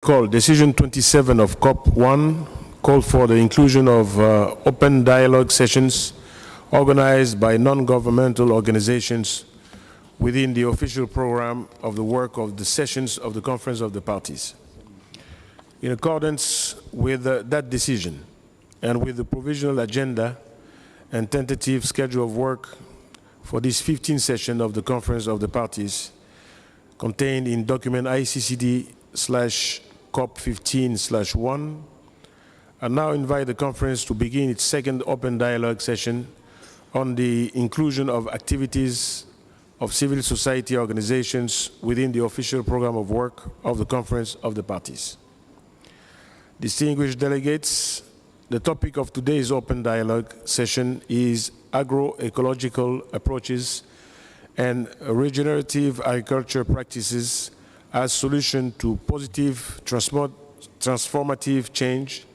protocol, decision 27 of COP1 called for the inclusion of open dialogue sessions organized by non-governmental organizations within the official program of the work of the sessions of the Conference of the Parties. In accordance with that decision and with the provisional agenda and tentative schedule of work for this 15th session of the Conference of the Parties contained in document ICCD/COP15/1, I now invite the conference to begin its second open dialogue session on the inclusion of activities of civil society organizations within the official program of work of the Conference of the Parties. Distinguished delegates, the topic of today's open dialogue session is agroecological approaches and regenerative agriculture practices as solution to positive transformative change,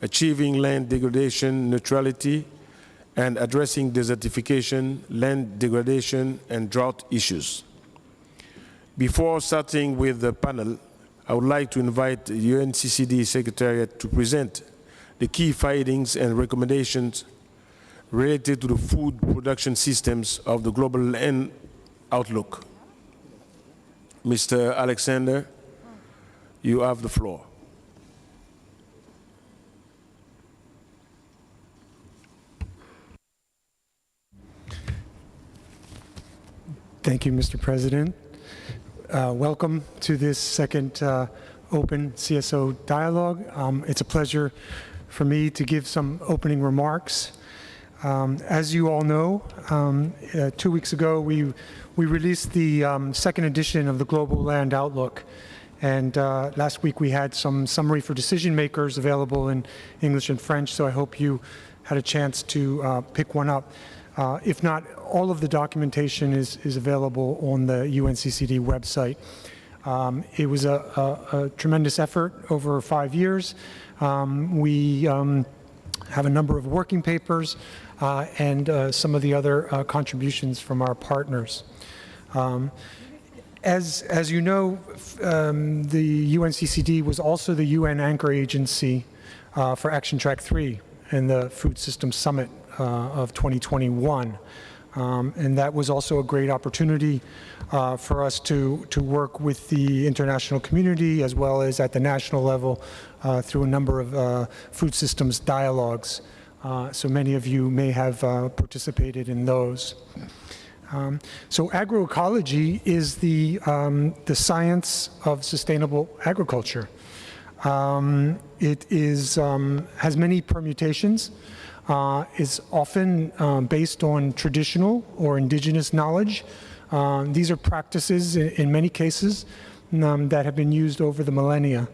achieving land degradation neutrality, and addressing desertification, land degradation, and drought issues. Before starting with the panel, I would like to invite the UNCCD Secretariat to present the key findings and recommendations related to the food production systems of the Global Land Outlook. Mr. Alexander, you have the floor. Thank you, Mr. President. Welcome to this second open CSO dialogue. It's a pleasure for me to give some opening remarks. As you all know, 2 weeks ago we released the second edition of the Global Land Outlook, and last week we had some summary for decision makers available in English and French, so I hope you had a chance to pick one up. If not, all of the documentation is available on the UNCCD website. It was a tremendous effort over 5 years. We have a number of working papers and some of the other contributions from our partners. As you know, the UNCCD was also the UN anchor agency for Action Track 3 and the Food Systems Summit of 2021. And that was also a great opportunity for us to work with the international community as well as at the national level through a number of food systems dialogues. So many of you may have participated in those. So agroecology is the science of sustainable agriculture. It is, has many permutations, is often based on traditional or indigenous knowledge. These are practices in many cases that have been used over the millennia.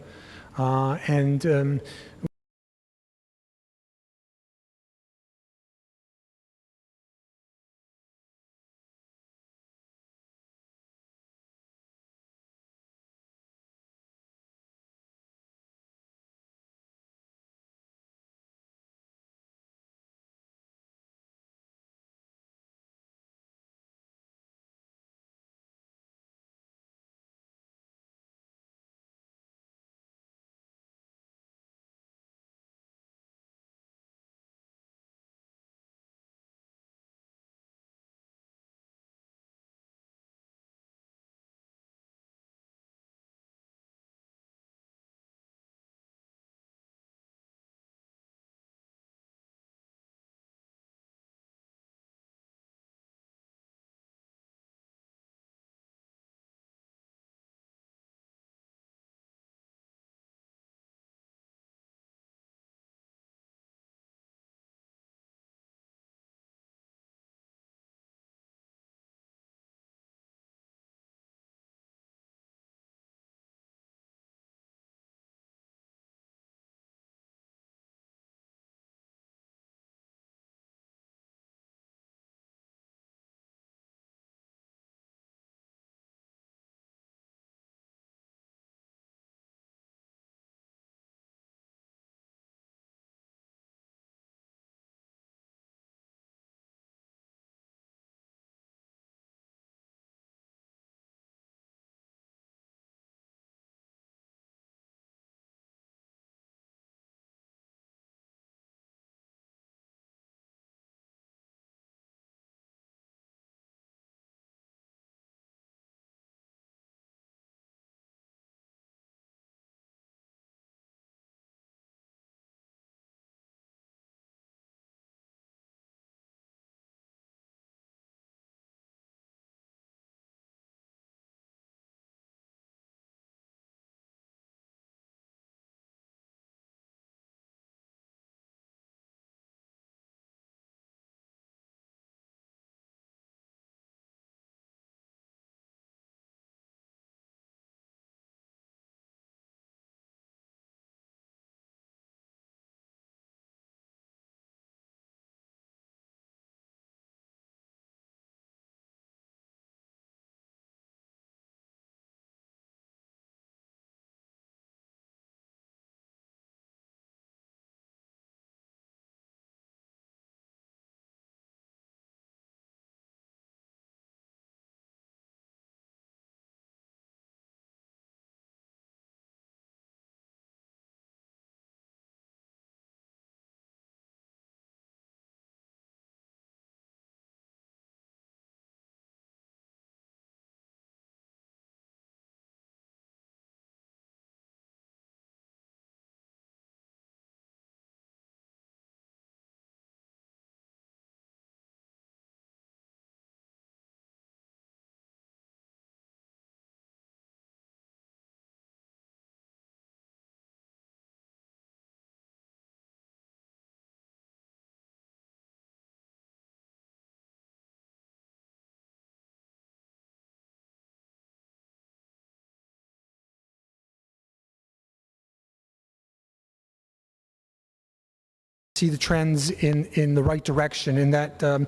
see the trends in the right direction, in that a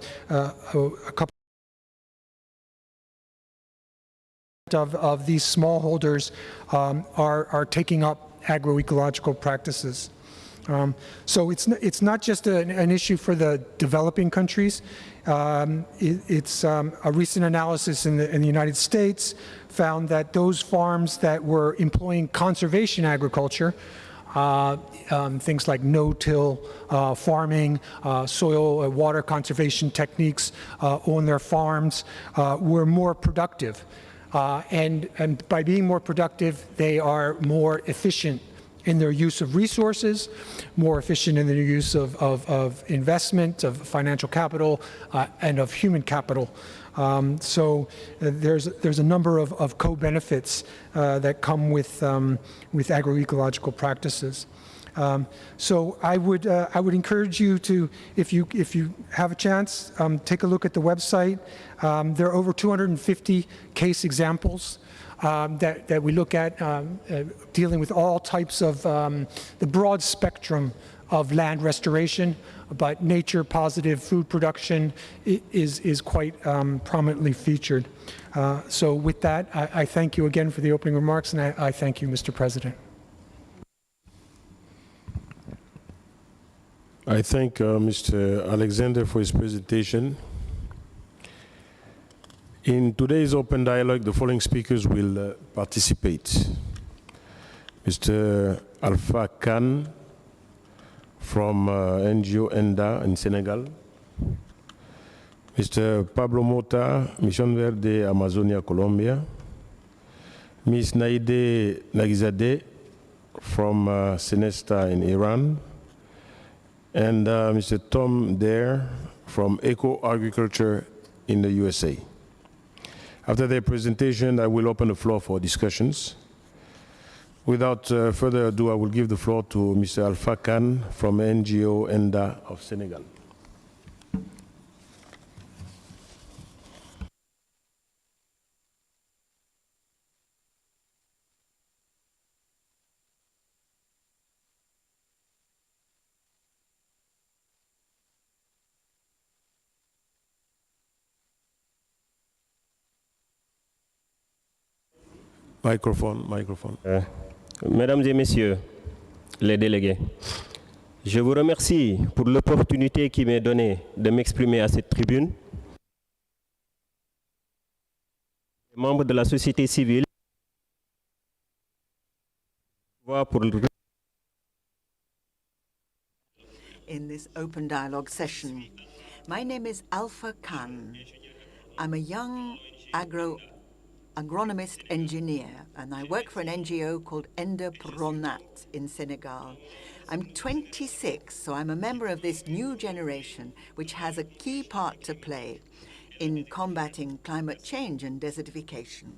couple of these smallholders are taking up agroecological practices. So it's not just an issue for the developing countries. It's a recent analysis in the United States found that those farms that were employing conservation agriculture, things like no-till farming, soil water conservation techniques on their farms, were more productive. And by being more productive, they are more efficient in their use of resources, more efficient in their use of investment, of financial capital, and of human capital. So there's a number of co-benefits that come with agroecological practices. So I would encourage you to, if you have a chance, take a look at the website. There are over 250 case examples that we look at, dealing with all types of the broad spectrum of land restoration, but nature positive food production is quite prominently featured. So with that, I thank you again for the opening remarks, and I thank you, Mr. President. I thank Mr. Alexander for his presentation. In today's open dialogue, the following speakers will participate. Mr. Alpha Khan from NGO ENDA in Senegal. Mr. Pablo Mota, Mission Verde, Amazonia, Colombia. Ms. Naide Nagizadeh from Senesta in Iran. And Mr. Tom Dare from Eco Agriculture in the USA. After their presentation, I will open the floor for discussions. Without further ado, I will give the floor to Mr. Alpha Khan from NGO ENDA of Senegal. Microphone. Mesdames et messieurs les délégués, je vous remercie pour l'opportunité qui m'est donnée de m'exprimer à cette tribune. Membres de la société civile, in this open dialogue session. My name is Alpha Khan. I'm a young agronomist engineer, and I work for an NGO called Ende Pronat in Senegal. I'm 26, so I'm a member of this new generation, which has a key part to play in combating climate change and desertification.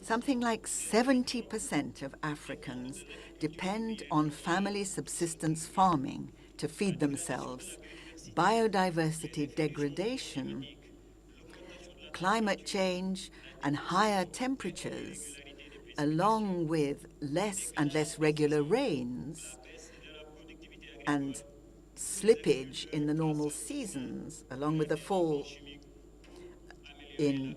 Something like 70% of Africans depend on family subsistence farming to feed themselves. Biodiversity degradation, climate change, and higher temperatures, along with less and less regular rains and slippage in the normal seasons, along with the fall in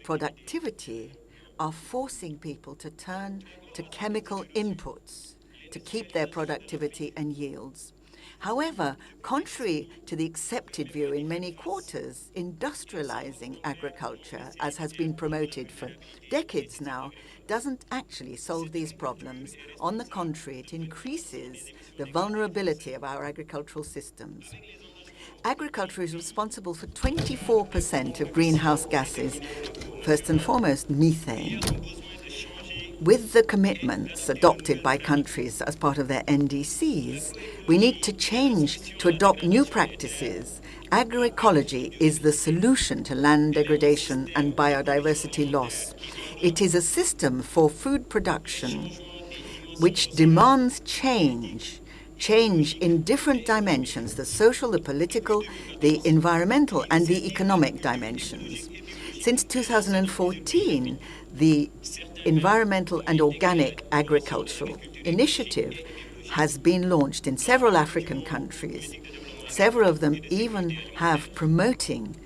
productivity, are forcing people to turn to chemical inputs to keep their productivity and yields. However, contrary to the accepted view in many quarters, industrializing agriculture, as has been promoted for decades now, doesn't actually solve these problems. On the contrary, it increases the vulnerability of our agricultural systems. Agriculture is responsible for 24% of greenhouse gases, first and foremost methane. With the commitments adopted by countries as part of their NDCs, we need to change to adopt new practices. Agroecology is the solution to land degradation and biodiversity loss. It is a system for food production which demands change in different dimensions, the social, the political, the environmental, and the economic dimensions. Since 2014, the Environmental and Organic Agricultural Initiative has been launched in several African countries. Several of them even have promoting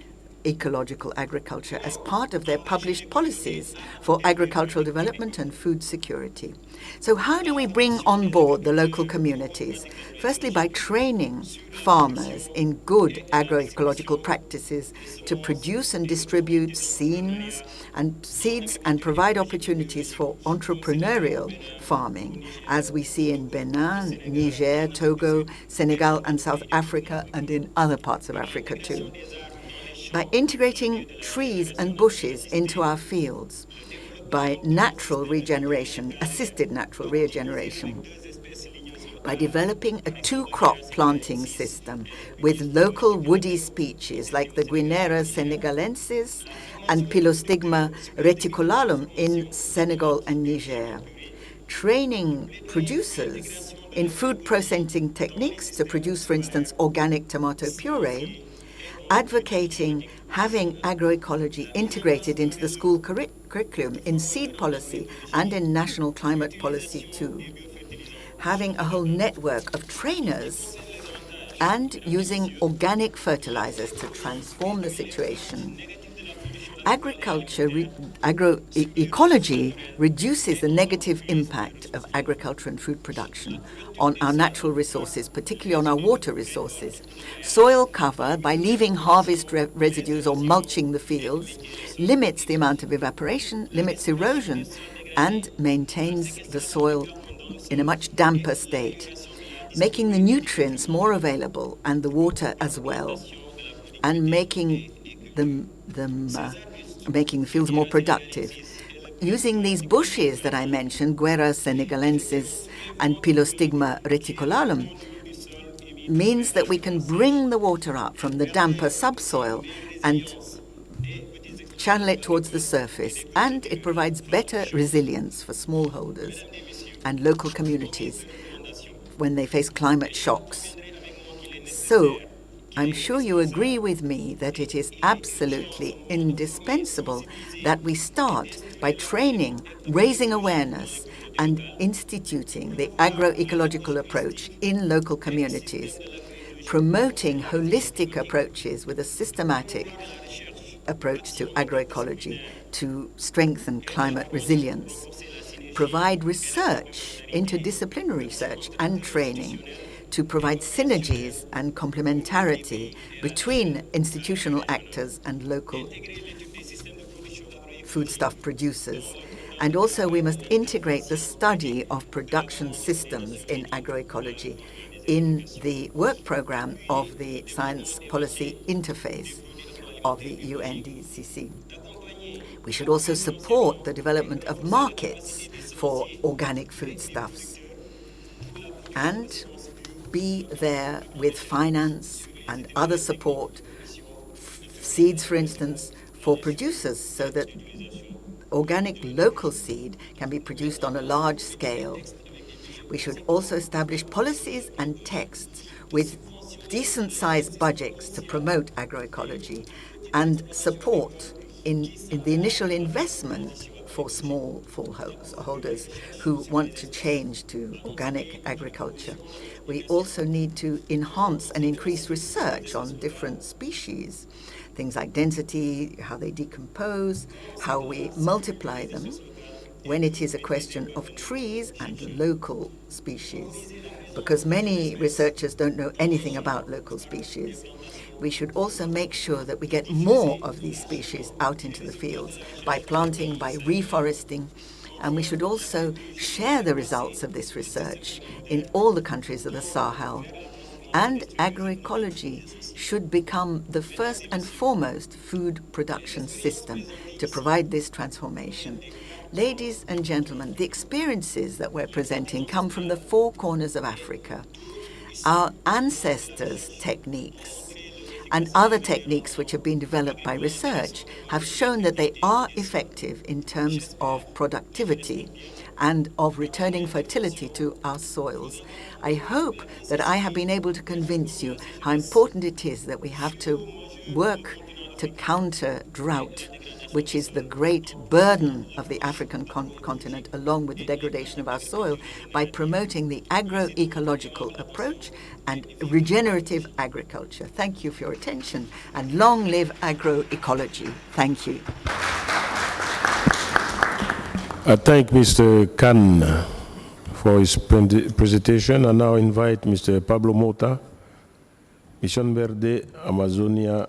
ecological agriculture as part of their published policies for agricultural development and food security. So how do we bring on board the local communities? Firstly, by training farmers in good agroecological practices to produce and distribute seeds and provide opportunities for entrepreneurial farming, as we see in Benin, Niger, Togo, Senegal, and South Africa, and in other parts of Africa too. By integrating trees and bushes into our fields, by natural regeneration, assisted natural regeneration, by developing a two-crop planting system with local woody species like the Guinera senegalensis and Pilostigma reticulalum in Senegal and Niger. Training producers in food processing techniques to produce, for instance, organic tomato puree, advocating having agroecology integrated into the school curriculum in seed policy and in national climate policy too. Having a whole network of trainers and using organic fertilizers to transform the situation. Agroecology reduces the negative impact of agriculture and food production on our natural resources, particularly on our water resources. Soil cover, by leaving harvest residues or mulching the fields, limits the amount of evaporation, limits erosion, and maintains the soil in a much damper state, making the nutrients more available and the water as well, and making the fields more productive. Using these bushes that I mentioned, Guinera senegalensis and Pilostigma reticulalum, means that we can bring the water up from the damper subsoil and channel it towards the surface, and it provides better resilience for smallholders and local communities when they face climate shocks. So, I'm sure you agree with me that it is absolutely indispensable that we start by training, raising awareness, and instituting the agroecological approach in local communities, promoting holistic approaches with a systematic approach to agroecology to strengthen climate resilience, provide research, interdisciplinary research and training, to provide synergies and complementarity between institutional actors and local foodstuff producers. And also we must integrate the study of production systems in agroecology in the work program of the Science Policy Interface of the UNDCC. We should also support the development of markets for organic foodstuffs and be there with finance and other support, seeds, for instance, for producers, so that organic local seed can be produced on a large scale. We should also establish policies and texts with decent-sized budgets to promote agroecology and support in the initial investment for small holders who want to change to organic agriculture. We also need to enhance and increase research on different species, things like density, how they decompose, how we multiply them, when it is a question of trees and local species, because many researchers don't know anything about local species. We should also make sure that we get more of these species out into the fields by planting, by reforesting, and we should also share the results of this research in all the countries of the Sahel. And agroecology should become the first and foremost food production system to provide this transformation. Ladies and gentlemen, the experiences that we're presenting come from the four corners of Africa. Our ancestors' techniques and other techniques which have been developed by research have shown that they are effective in terms of productivity and of returning fertility to our soils. I hope that I have been able to convince you how important it is that we have to work to counter drought, which is the great burden of the African continent, along with the degradation of our soil, by promoting the agroecological approach and regenerative agriculture. Thank you for your attention, and long live agroecology. Thank you. I thank Mr. Khan for his presentation. I now invite Mr. Pablo Mota, Mission Verde, Amazonia,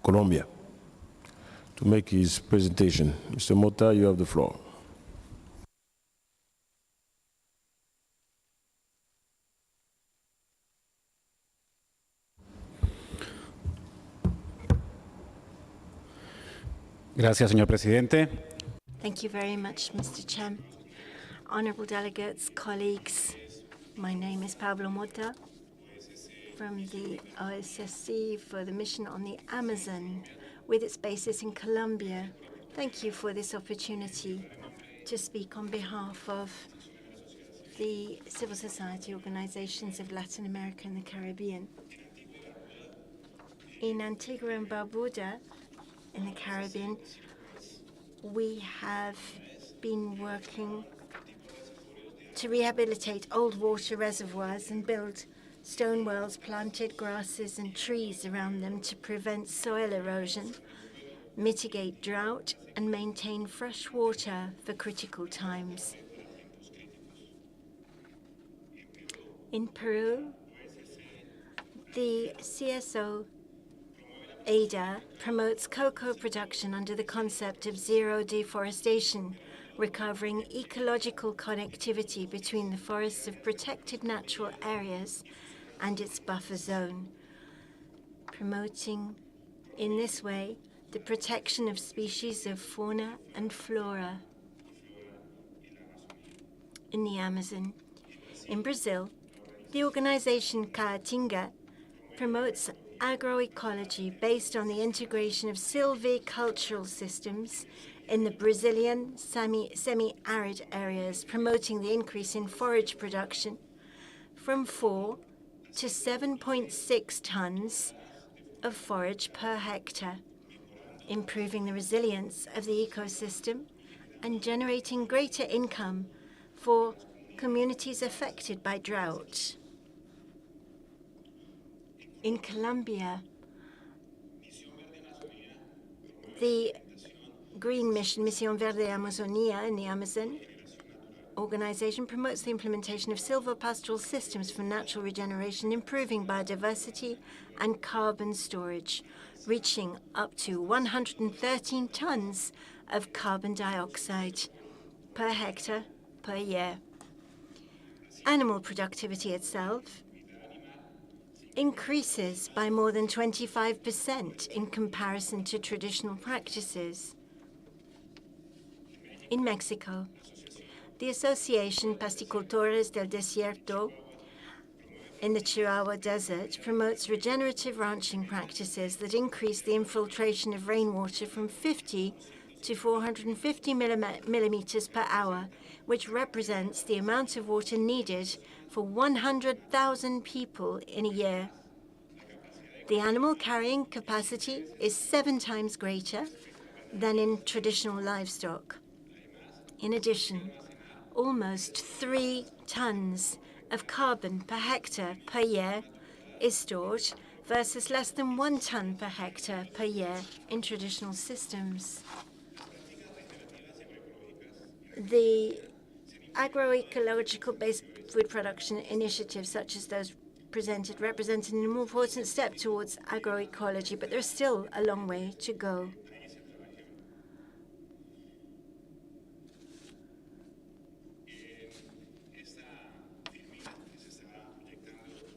Colombia, to make his presentation. Mr. Mota, you have the floor. Gracias, señor presidente. Thank you very much, Mr. Chair. Honorable delegates, colleagues, my name is Pablo Mota from the OSSC for the Mission on the Amazon, with its basis in Colombia. Thank you for this opportunity to speak on behalf of the civil society organizations of Latin America and the Caribbean. In Antigua and Barbuda, in the Caribbean, we have been working to rehabilitate old water reservoirs and build stone wells, planted grasses and trees around them to prevent soil erosion, mitigate drought, and maintain fresh water for critical times. In Peru, the CSO ADA promotes cocoa production under the concept of zero deforestation, recovering ecological connectivity between the forests of protected natural areas and its buffer zone, promoting in this way the protection of species of fauna and flora in the Amazon. In Brazil, the organization Caatinga promotes agroecology based on the integration of silvicultural systems in the Brazilian semi-arid areas, promoting the increase in forage production from 4 to 7.6 tons of forage per hectare, improving the resilience of the ecosystem and generating greater income for communities affected by drought. In Colombia, the Green Mission, Misión Verde Amazonia in the Amazon organization promotes the implementation of silvopastoral systems for natural regeneration, improving biodiversity and carbon storage, reaching up to 113 tons of carbon dioxide per hectare per year. Animal productivity itself increases by more than 25% in comparison to traditional practices. In Mexico, the Association Pasticultores del Desierto in the Chihuahua Desert promotes regenerative ranching practices that increase the infiltration of rainwater from 50 to 450 millimeters per hour, which represents the amount of water needed for 100,000 people in a year. The animal carrying capacity is 7 times greater than in traditional livestock. In addition, almost 3 tons of carbon per hectare per year is stored versus less than 1 ton per hectare per year in traditional systems. The agroecological-based food production initiatives, such as those presented, represent an important step towards agroecology, but there's still a long way to go.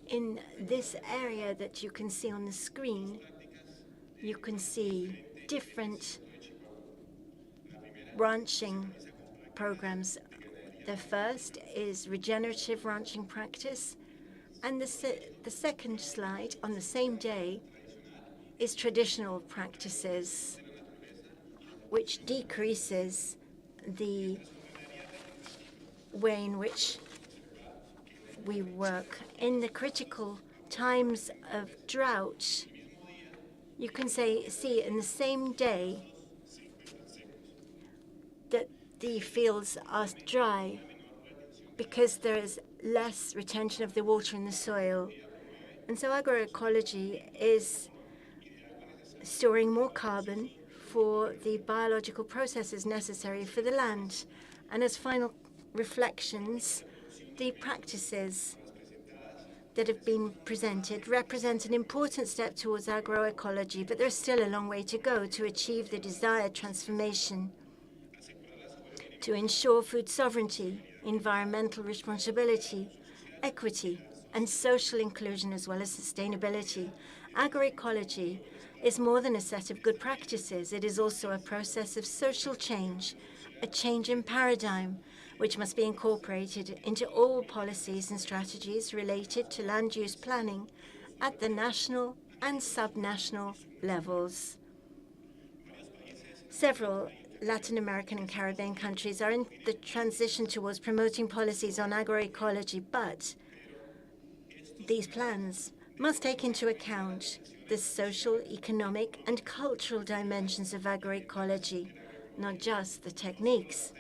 In this area that you can see on the screen, you can see different ranching programs. The first is regenerative ranching practice, and the second slide on the same day is traditional practices, which decreases the way in which we work. In the critical times of drought, you can see in the same day that the fields are dry because there is less retention of the water in the soil. And so agroecology is storing more carbon for the biological processes necessary for the land. And as final reflections, the practices that have been presented represent an important step towards agroecology, but there's still a long way to go to achieve the desired transformation, to ensure food sovereignty, environmental responsibility, equity, and social inclusion, as well as sustainability. Agroecology is more than a set of good practices. It is also a process of social change, a change in paradigm, which must be incorporated into all policies and strategies related to land use planning at the national and subnational levels. Several Latin American and Caribbean countries are in the transition towards promoting policies on agroecology, but these plans must take into account the social, economic, and cultural dimensions of agroecology, not just the techniques,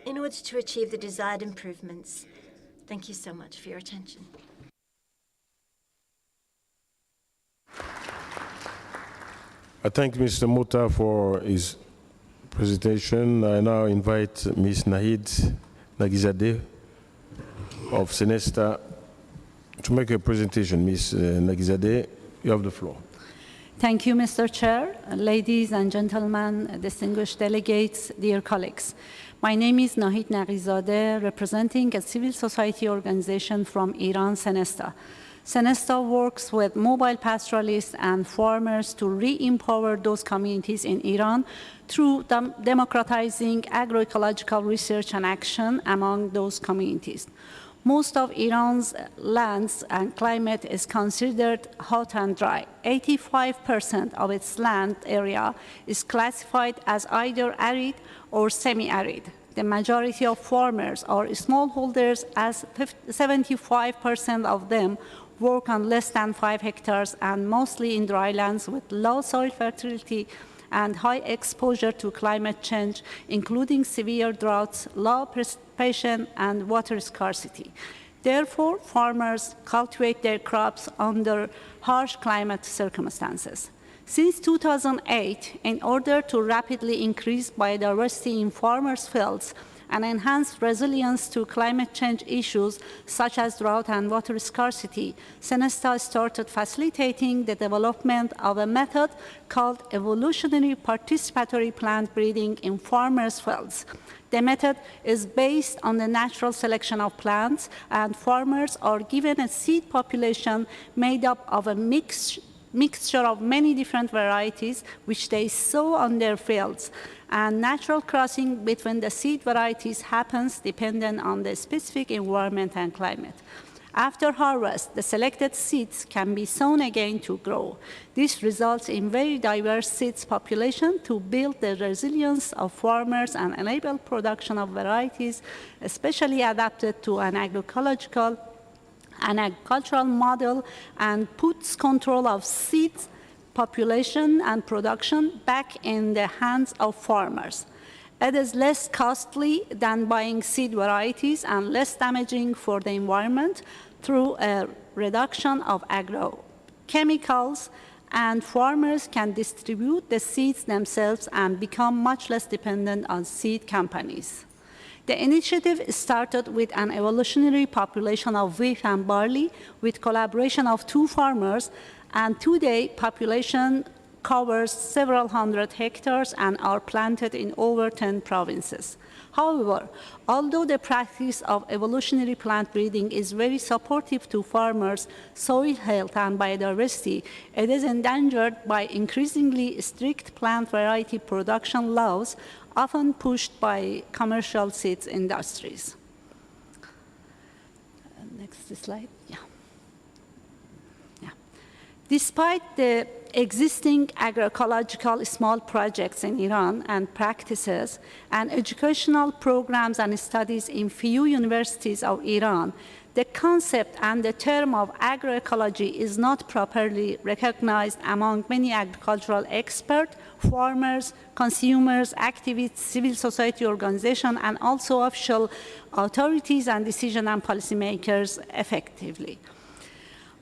in order to achieve the desired improvements. Thank you so much for your attention. I thank Mr. Mouta for his presentation. I now invite Ms. Nahid Nagizadeh of Senesta to make a presentation. Ms. Nagizadeh, you have the floor. Thank you, Mr. Chair. Ladies and gentlemen, distinguished delegates, dear colleagues. My name is Nahid Nagizadeh, representing a civil society organization from Iran, Senesta. Senesta works with mobile pastoralists and farmers to re-empower those communities in Iran through democratizing agroecological research and action among those communities. Most of Iran's lands and climate is considered hot and dry. 85% of its land area is classified as either arid or semi-arid. The majority of farmers are smallholders, as 75% of them work on less than 5 hectares and mostly in dry lands with low soil fertility and high exposure to climate change, including severe droughts, low precipitation, and water scarcity. Therefore, farmers cultivate their crops under harsh climate circumstances. Since 2008, in order to rapidly increase biodiversity in farmers' fields and enhance resilience to climate change issues such as drought and water scarcity, Senesta started facilitating the development of a method called evolutionary participatory plant breeding in farmers' fields. The method is based on the natural selection of plants, and farmers are given a seed population made up of a mixture of many different varieties which they sow on their fields. And natural crossing between the seed varieties happens dependent on the specific environment and climate. After harvest, the selected seeds can be sown again to grow. This results in very diverse seeds population to build the resilience of farmers and enable production of varieties especially adapted to an agricultural model, and puts control of seeds population and production back in the hands of farmers. It is less costly than buying seed varieties and less damaging for the environment through a reduction of agrochemicals, and farmers can distribute the seeds themselves and become much less dependent on seed companies. The initiative started with an evolutionary population of wheat and barley with collaboration of 2 farmers, and today population covers several hundred hectares and are planted in over 10 provinces. However, although the practice of evolutionary plant breeding is very supportive to farmers' soil health and biodiversity, it is endangered by increasingly strict plant variety production laws, often pushed by commercial seeds industries. Next slide. Despite the existing agroecological small projects in Iran and practices and educational programs and studies in few universities of Iran, The concept and the term of agroecology is not properly recognized among many agricultural experts, farmers, consumers, activists, civil society organizations, and also official authorities and decision and policymakers effectively.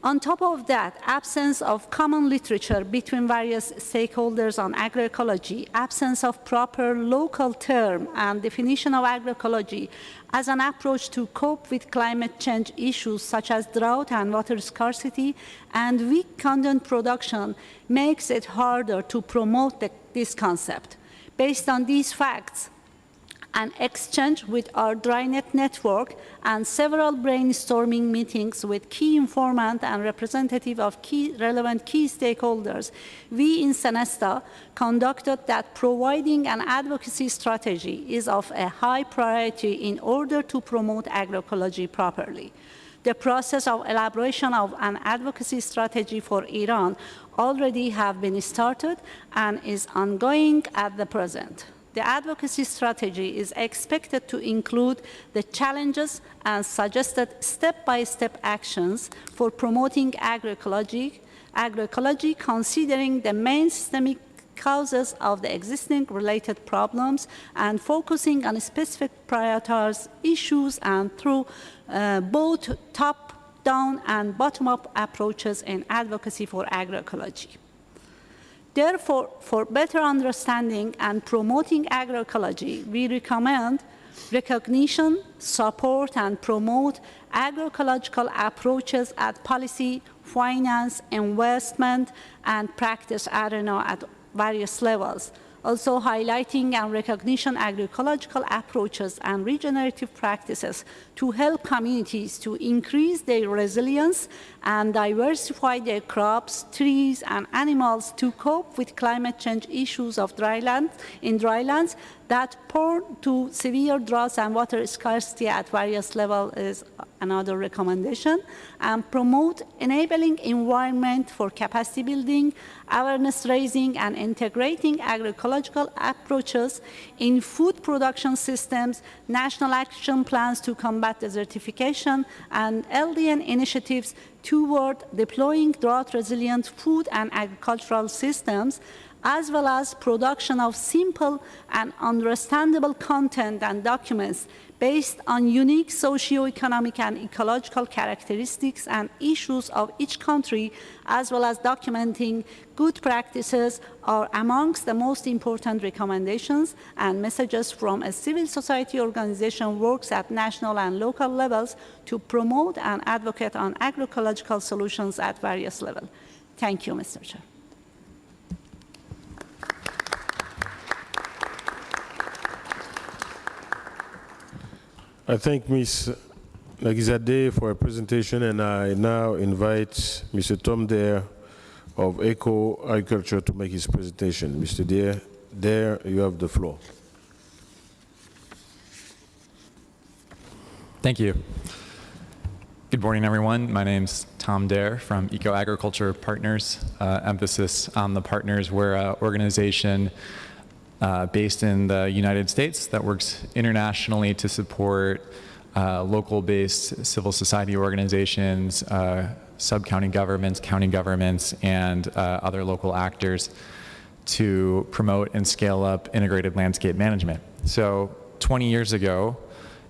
On top of that, absence of common literature between various stakeholders on agroecology, absence of proper local term and definition of agroecology as an approach to cope with climate change issues such as drought and water scarcity, and weak content production makes it harder to promote this concept. Based on these facts, an exchange with our DryNet network and several brainstorming meetings with key informant and representative of relevant key stakeholders, we in Senesta conducted that providing an advocacy strategy is of a high priority in order to promote agroecology properly. The process of elaboration of an advocacy strategy for Iran already have been started and is ongoing at the present. The advocacy strategy is expected to include the challenges and suggested step-by-step actions for promoting agroecology, considering the main systemic causes of the existing related problems and focusing on specific prioritized issues and through both top-down and bottom-up approaches in advocacy for agroecology. Therefore, for better understanding and promoting agroecology, we recommend recognition, support, and promote agroecological approaches at policy, finance, investment, and practice arena at various levels. Also highlighting and recognition agroecological approaches and regenerative practices to help communities to increase their resilience and diversify their crops, trees, and animals to cope with climate change issues of drylands that prone to severe droughts and water scarcity at various levels is another recommendation, and promote enabling environment for capacity building, awareness raising, and integrating agroecological approaches in food production systems, national action plans to combat desertification, and LDN initiatives toward deploying drought-resilient food and agricultural systems, as well as production of simple and understandable content and documents based on unique socio-economic and ecological characteristics and issues of each country, as well as documenting good practices, are amongst the most important recommendations and messages from a civil society organization works at national and local levels to promote and advocate on agroecological solutions at various levels. Thank you, Mr. Chair. I thank Ms. Nagizadeh for her presentation, and I now invite Mr. Tom Dare of Eco Agriculture to make his presentation. Mr. Dare, you have the floor. Thank you. Good morning, everyone. My name's Tom Dare from Eco Agriculture Partners. Emphasis on the partners. We're an organization based in the United States that works internationally to support local-based civil society organizations, sub-county governments, county governments, and other local actors to promote and scale up integrated landscape management. So 20 years ago,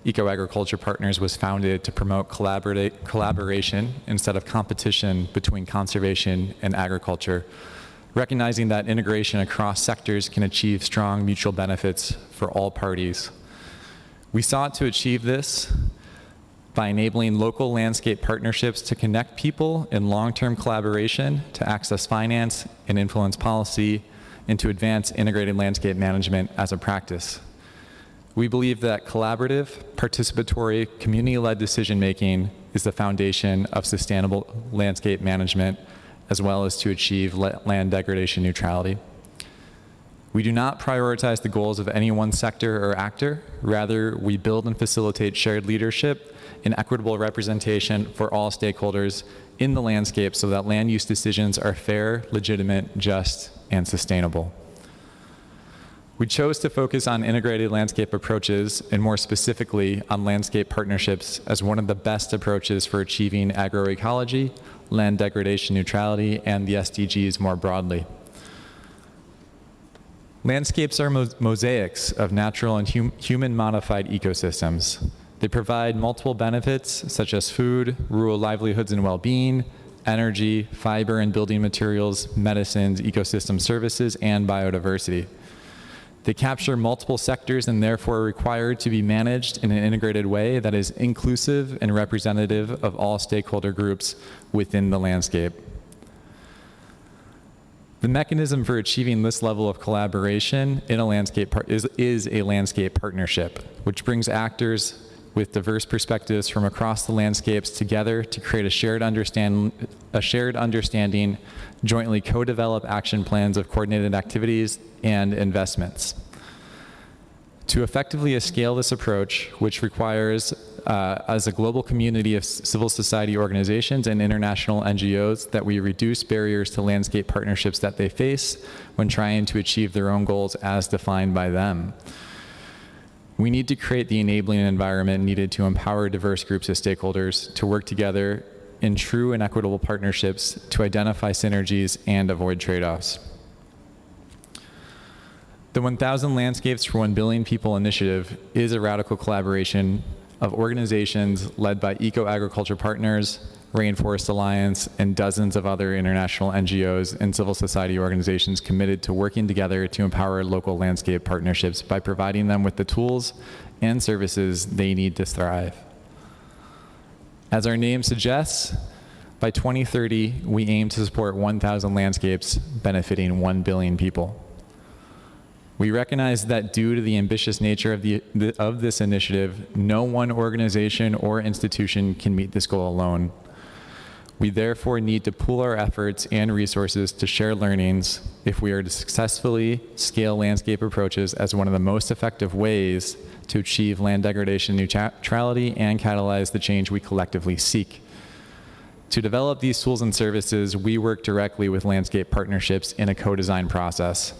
Eco Agriculture Partners was founded to promote collaboration instead of competition between conservation and agriculture, recognizing that integration across sectors can achieve strong mutual benefits for all parties. We sought to achieve this by enabling local landscape partnerships to connect people in long-term collaboration to access finance and influence policy and to advance integrated landscape management as a practice. We believe that collaborative, participatory, community-led decision-making is the foundation of sustainable landscape management, as well as to achieve land degradation neutrality. We do not prioritize the goals of any one sector or actor. Rather, we build and facilitate shared leadership and equitable representation for all stakeholders in the landscape so that land use decisions are fair, legitimate, just, and sustainable. We chose to focus on integrated landscape approaches, and more specifically on landscape partnerships, as one of the best approaches for achieving agroecology, land degradation neutrality, and the SDGs more broadly. Landscapes are mosaics of natural and human-modified ecosystems. They provide multiple benefits, such as food, rural livelihoods and well-being, energy, fiber and building materials, medicines, ecosystem services, and biodiversity. They capture multiple sectors and therefore are required to be managed in an integrated way that is inclusive and representative of all stakeholder groups within the landscape. The mechanism for achieving this level of collaboration in a landscape is a landscape partnership, which brings actors with diverse perspectives from across the landscapes together to create a shared understanding, jointly co-develop action plans of coordinated activities and investments. To effectively scale this approach, which requires, as a global community of civil society organizations and international NGOs, that we reduce barriers to landscape partnerships that they face when trying to achieve their own goals as defined by them. We need to create the enabling environment needed to empower diverse groups of stakeholders to work together in true and equitable partnerships to identify synergies and avoid trade-offs. The 1,000 Landscapes for 1 Billion People initiative is a radical collaboration of organizations led by Eco-Agriculture Partners, Rainforest Alliance, and dozens of other international NGOs and civil society organizations committed to working together to empower local landscape partnerships by providing them with the tools and services they need to thrive. As our name suggests, by 2030, we aim to support 1,000 landscapes benefiting 1 billion people. We recognize that due to the ambitious nature of this initiative, no one organization or institution can meet this goal alone. We therefore need to pool our efforts and resources to share learnings if we are to successfully scale landscape approaches as one of the most effective ways to achieve land degradation neutrality and catalyze the change we collectively seek. To develop these tools and services, we work directly with landscape partnerships in a co-design process.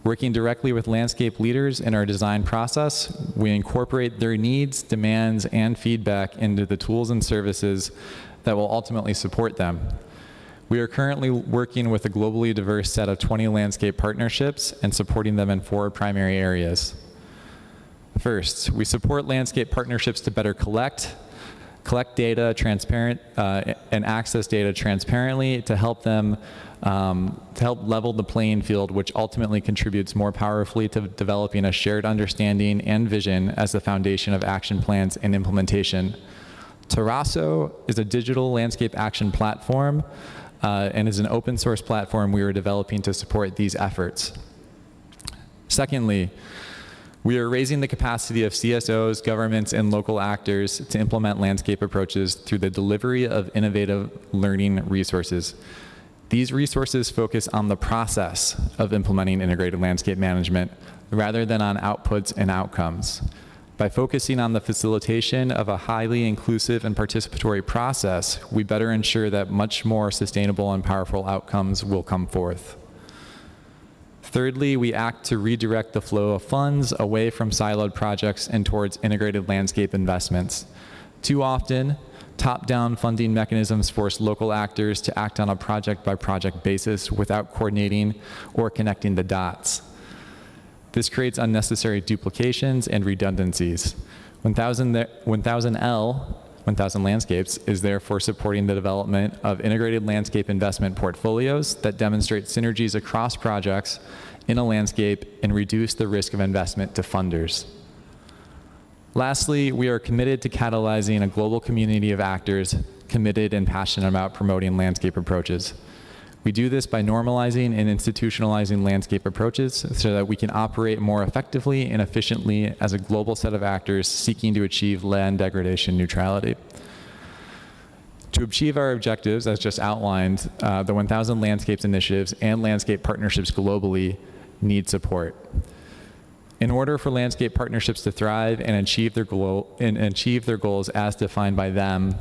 Working directly with landscape leaders in our design process, we incorporate their needs, demands, and feedback into the tools and services that will ultimately support them. We are currently working with a globally diverse set of 20 landscape partnerships and supporting them in 4 primary areas. First, we support landscape partnerships to better collect data and access data transparently to help them to help level the playing field, which ultimately contributes more powerfully to developing a shared understanding and vision as the foundation of action plans and implementation. Terrasso is a digital landscape action platform and is an open source platform we are developing to support these efforts. Secondly, we are raising the capacity of CSOs, governments, and local actors to implement landscape approaches through the delivery of innovative learning resources. These resources focus on the process of implementing integrated landscape management rather than on outputs and outcomes. By focusing on the facilitation of a highly inclusive and participatory process, we better ensure that much more sustainable and powerful outcomes will come forth. Thirdly, we act to redirect the flow of funds away from siloed projects and towards integrated landscape investments. Too often, top-down funding mechanisms force local actors to act on a project-by-project basis without coordinating or connecting the dots. This creates unnecessary duplications and redundancies. 1000 Landscapes is therefore supporting the development of integrated landscape investment portfolios that demonstrate synergies across projects in a landscape and reduce the risk of investment to funders. Lastly, we are committed to catalyzing a global community of actors committed and passionate about promoting landscape approaches. We do this by normalizing and institutionalizing landscape approaches so that we can operate more effectively and efficiently as a global set of actors seeking to achieve land degradation neutrality. To achieve our objectives, as just outlined, the 1,000 Landscapes initiatives and landscape partnerships globally need support. In order for landscape partnerships to thrive and achieve their goals as defined by them,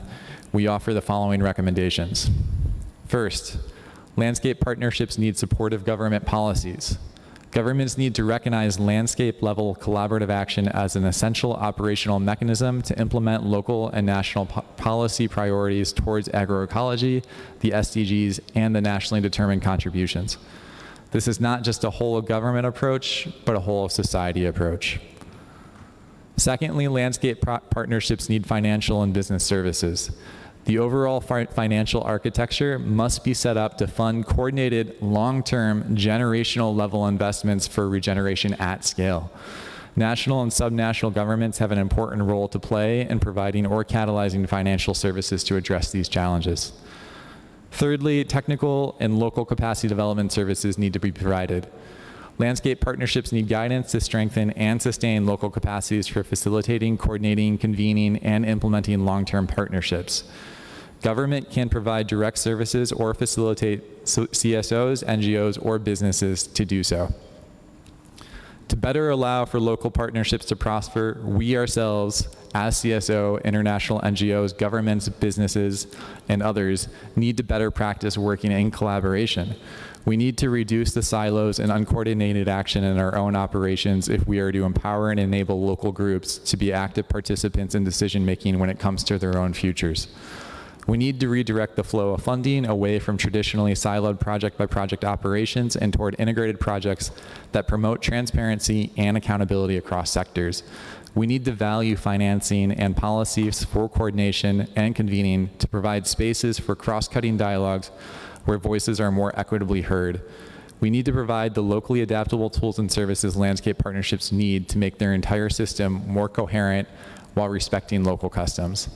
we offer the following recommendations. First, landscape partnerships need supportive government policies. Governments need to recognize landscape-level collaborative action as an essential operational mechanism to implement local and national policy priorities towards agroecology, the SDGs, and the nationally determined contributions. This is not just a whole-of-government approach, but a whole-of-society approach. Secondly, landscape partnerships need financial and business services. The overall financial architecture must be set up to fund coordinated, long-term, generational-level investments for regeneration at scale. National and subnational governments have an important role to play in providing or catalyzing financial services to address these challenges. Thirdly, technical and local capacity development services need to be provided. Landscape partnerships need guidance to strengthen and sustain local capacities for facilitating, coordinating, convening, and implementing long-term partnerships. Government can provide direct services or facilitate CSOs, NGOs, or businesses to do so. To better allow for local partnerships to prosper, we ourselves, as CSO, international NGOs, governments, businesses, and others, need to better practice working in collaboration. We need to reduce the silos and uncoordinated action in our own operations if we are to empower and enable local groups to be active participants in decision-making when it comes to their own futures. We need to redirect the flow of funding away from traditionally siloed project-by-project operations and toward integrated projects that promote transparency and accountability across sectors. We need to value financing and policies for coordination and convening to provide spaces for cross-cutting dialogues where voices are more equitably heard. We need to provide the locally adaptable tools and services landscape partnerships need to make their entire system more coherent while respecting local customs.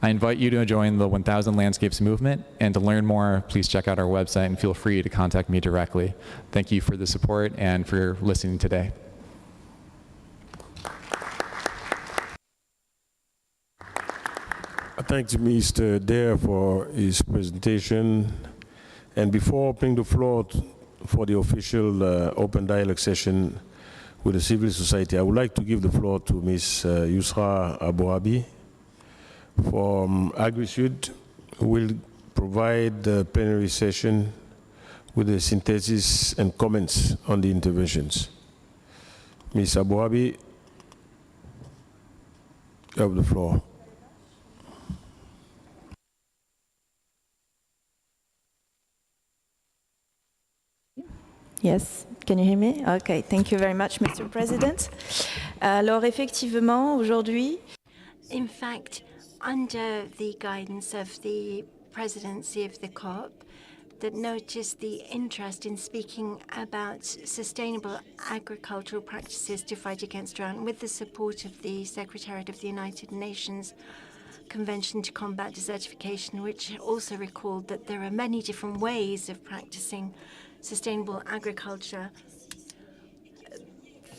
I invite you to join the 1000 Landscapes movement, and to learn more, please check out our website and feel free to contact me directly. Thank you for the support and for listening today. Thanks, Mr. Dare, for his presentation. And before opening the floor for the official open dialogue session with the civil society, I would like to give the floor to Ms. Yusra Abouabi from AgriSud, who will provide the plenary session with a synthesis and comments on the interventions. Ms. Abouabi, you have the floor. Yes, can you hear me? Okay, thank you very much, Mr. President. Alors, effectivement, aujourd'hui, in fact, under the guidance of the presidency of the COP, that noticed the interest in speaking about sustainable agricultural practices to fight against drought, with the support of the Secretariat of the United Nations Convention to Combat Desertification, which also recalled that there are many different ways of practicing sustainable agriculture.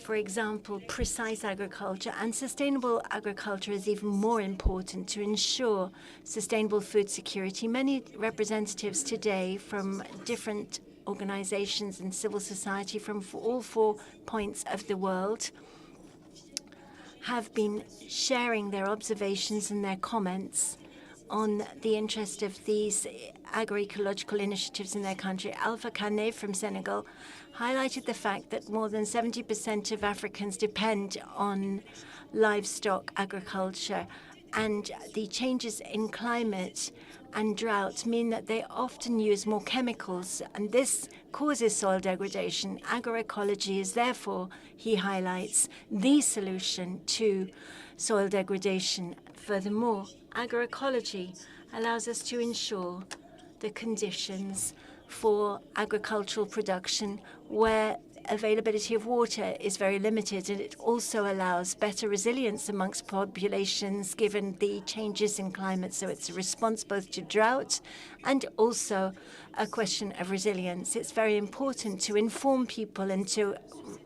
For example, precise agriculture, and sustainable agriculture is even more important to ensure sustainable food security. Many representatives today from different organizations and civil society from all 4 points of the world have been sharing their observations and their comments on the interest of these agroecological initiatives in their country. Alpha Kane from Senegal highlighted the fact that more than 70% of Africans depend on livestock agriculture, and the changes in climate and drought mean that they often use more chemicals, and this causes soil degradation. Agroecology is therefore, he highlights, the solution to soil degradation. Furthermore, agroecology allows us to ensure the conditions for agricultural production where availability of water is very limited, and it also allows better resilience amongst populations given the changes in climate. So it's a response both to drought and also a question of resilience. It's very important to inform people and to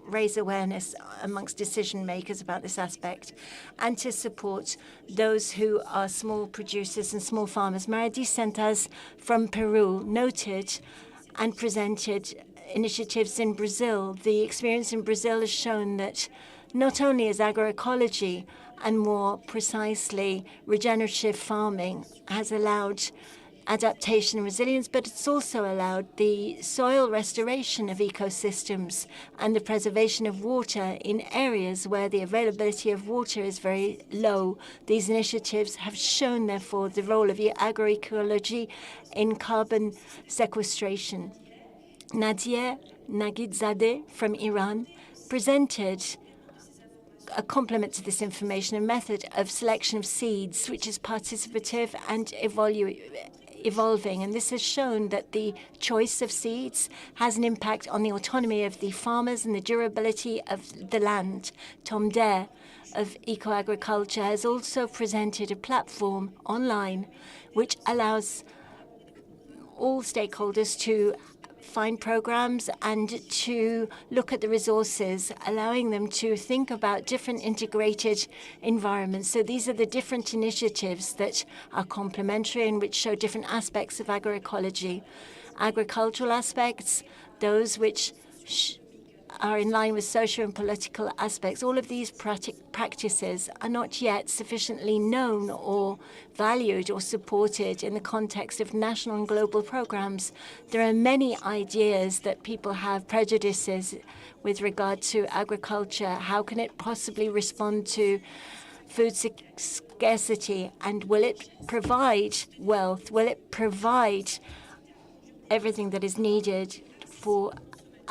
raise awareness amongst decision makers about this aspect, and to support those who are small producers and small farmers. Maradi Sentas from Peru noted and presented initiatives in Brazil. The experience in Brazil has shown that not only is agroecology, and more precisely regenerative farming, has allowed adaptation and resilience, but it's also allowed the soil restoration of ecosystems and the preservation of water in areas where the availability of water is very low. These initiatives have shown, therefore, the role of agroecology in carbon sequestration. Nadia Nagidzadeh from Iran presented a complement to this information, a method of selection of seeds, which is participative and evolving. And this has shown that the choice of seeds has an impact on the autonomy of the farmers and the durability of the land. Tom Dare of Eco-Agriculture has also presented a platform online which allows all stakeholders to find programs and to look at the resources, allowing them to think about different integrated environments. So these are the different initiatives that are complementary and which show different aspects of agroecology. Agricultural aspects, those which are in line with social and political aspects. All of these practices are not yet sufficiently known or valued or supported in the context of national and global programs. There are many ideas that people have, prejudices with regard to agriculture. How can it possibly respond to food scarcity? And will it provide wealth? Will it provide everything that is needed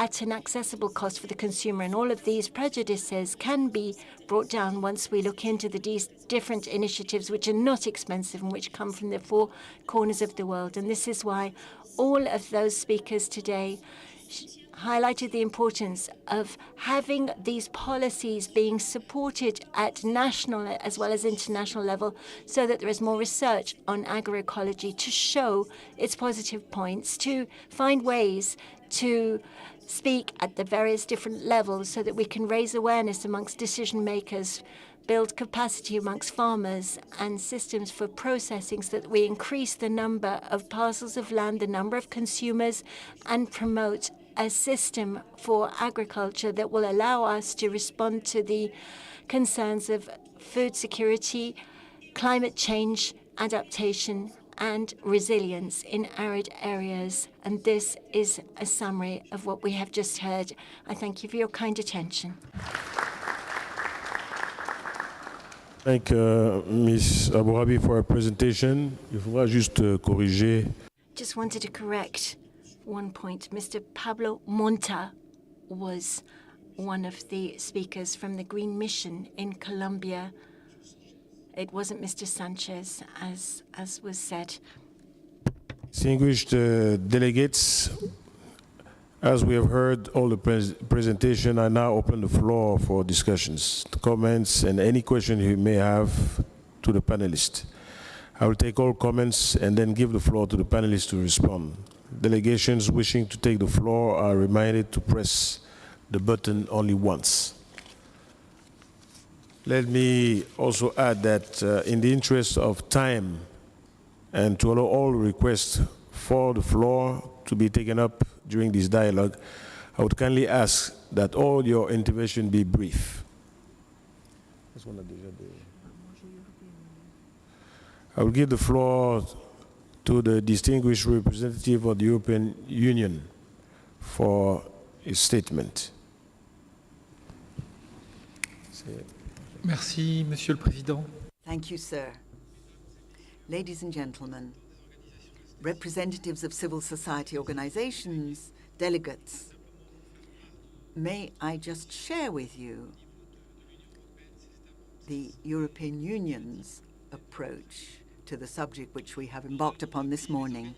at an accessible cost for the consumer? And all of these prejudices can be brought down once we look into the different initiatives which are not expensive and which come from the four corners of the world. And this is why all of those speakers today highlighted the importance of having these policies being supported at national as well as international level, so that there is more research on agroecology to show its positive points, to find ways to speak at the various different levels so that we can raise awareness amongst decision makers, build capacity amongst farmers and systems for processing so that we increase the number of parcels of land, the number of consumers, and promote a system for agriculture that will allow us to respond to the concerns of food security, climate change, adaptation, and resilience in arid areas. And this is a summary of what we have just heard. I thank you for your kind attention. Thank Ms. Abourabi for her presentation. Il faudra juste corriger. Just wanted to correct one point. Mr. Pablo Monta was one of the speakers from the Green Mission in Colombia. It wasn't Mr. Sanchez, as was said. Distinguished delegates, as we have heard all the presentation, I now open the floor for discussions, comments, and any question you may have to the panelists. I will take all comments and then give the floor to the panelists to respond. Delegations wishing to take the floor are reminded to press the button only once. Let me also add that in the interest of time and to allow all requests for the floor to be taken up during this dialogue, I would kindly ask that all your intervention be brief. I will give the floor to the distinguished representative of the European Union for his statement. Merci, Monsieur le Président. Thank you, sir. Ladies and gentlemen, representatives of civil society organizations, delegates, may I just share with you the European Union's approach to the subject which we have embarked upon this morning.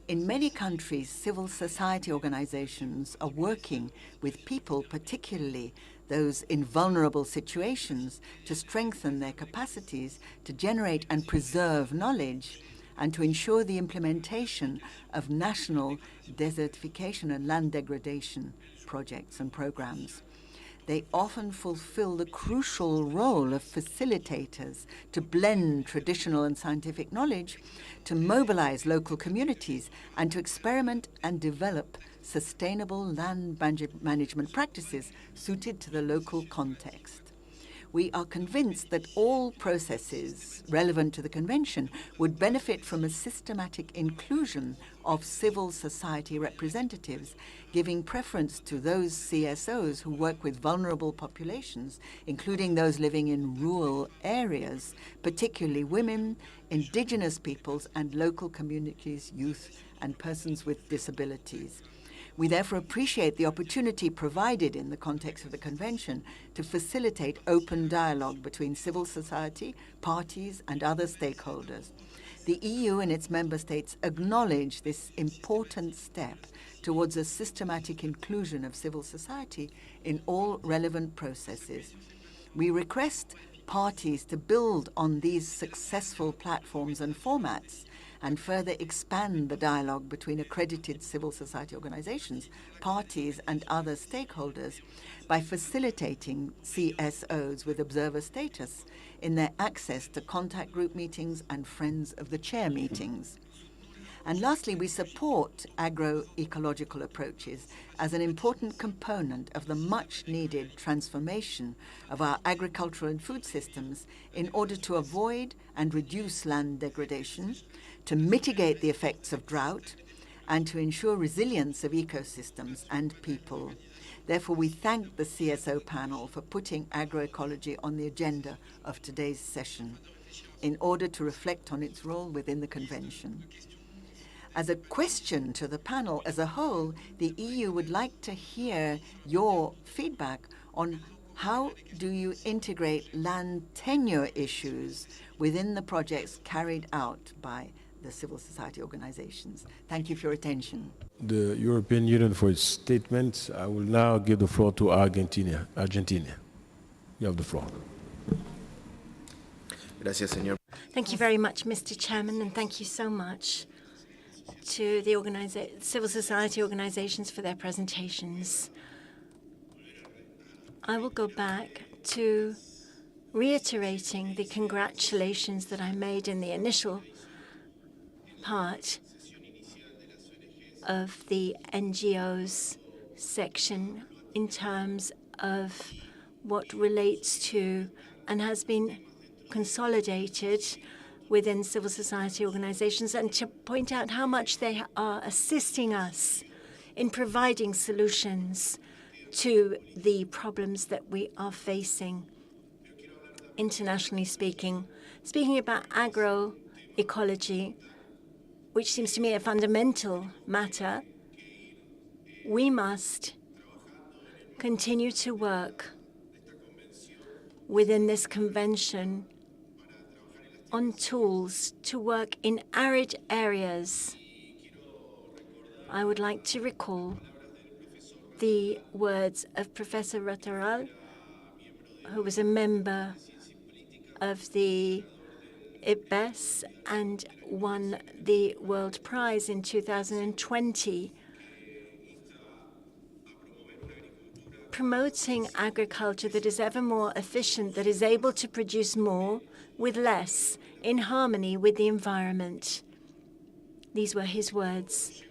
In many countries, civil society organizations are working with people, particularly those in vulnerable situations, to strengthen their capacities to generate and preserve knowledge and to ensure the implementation of national desertification and land degradation projects and programs. They often fulfill the crucial role of facilitators to blend traditional and scientific knowledge, to mobilize local communities, and to experiment and develop sustainable land management practices suited to the local context. We are convinced that all processes relevant to the Convention would benefit from a systematic inclusion of civil society representatives, giving preference to those CSOs who work with vulnerable populations, including those living in rural areas, particularly women, indigenous peoples, and local communities, youth, and persons with disabilities. We therefore appreciate the opportunity provided in the context of the Convention to facilitate open dialogue between civil society, parties, and other stakeholders. The EU and its member states acknowledge this important step towards a systematic inclusion of civil society in all relevant processes. We request parties to build on these successful platforms and formats and further expand the dialogue between accredited civil society organizations, parties, and other stakeholders by facilitating CSOs with observer status in their access to contact group meetings and Friends of the Chair meetings. And lastly, we support agroecological approaches as an important component of the much-needed transformation of our agricultural and food systems in order to avoid and reduce land degradation, to mitigate the effects of drought, and to ensure resilience of ecosystems and people. Therefore, we thank the CSO panel for putting agroecology on the agenda of today's session in order to reflect on its role within the Convention. As a question to the panel as a whole, the EU would like to hear your feedback on how do you integrate land tenure issues within the projects carried out by the civil society organizations. Thank you for your attention. The European Union for its statement. I will now give the floor to Argentina. You have the floor. Gracias, señor. Thank you very much, Mr. Chairman, and thank you so much to the civil society organizations for their presentations. I will go back to reiterating the congratulations that I made in the initial part of the NGOs section in terms of what relates to and has been consolidated within civil society organizations, and to point out how much they are assisting us in providing solutions to the problems that we are facing internationally speaking. Speaking about agroecology, which seems to me a fundamental matter, we must continue to work within this convention on tools to work in arid areas. I would like to recall the words of Professor Rotheral, who was a member of the IPBES and won the World Prize in 2020. Promoting agriculture that is ever more efficient, that is able to produce more with less, in harmony with the environment. These were his words.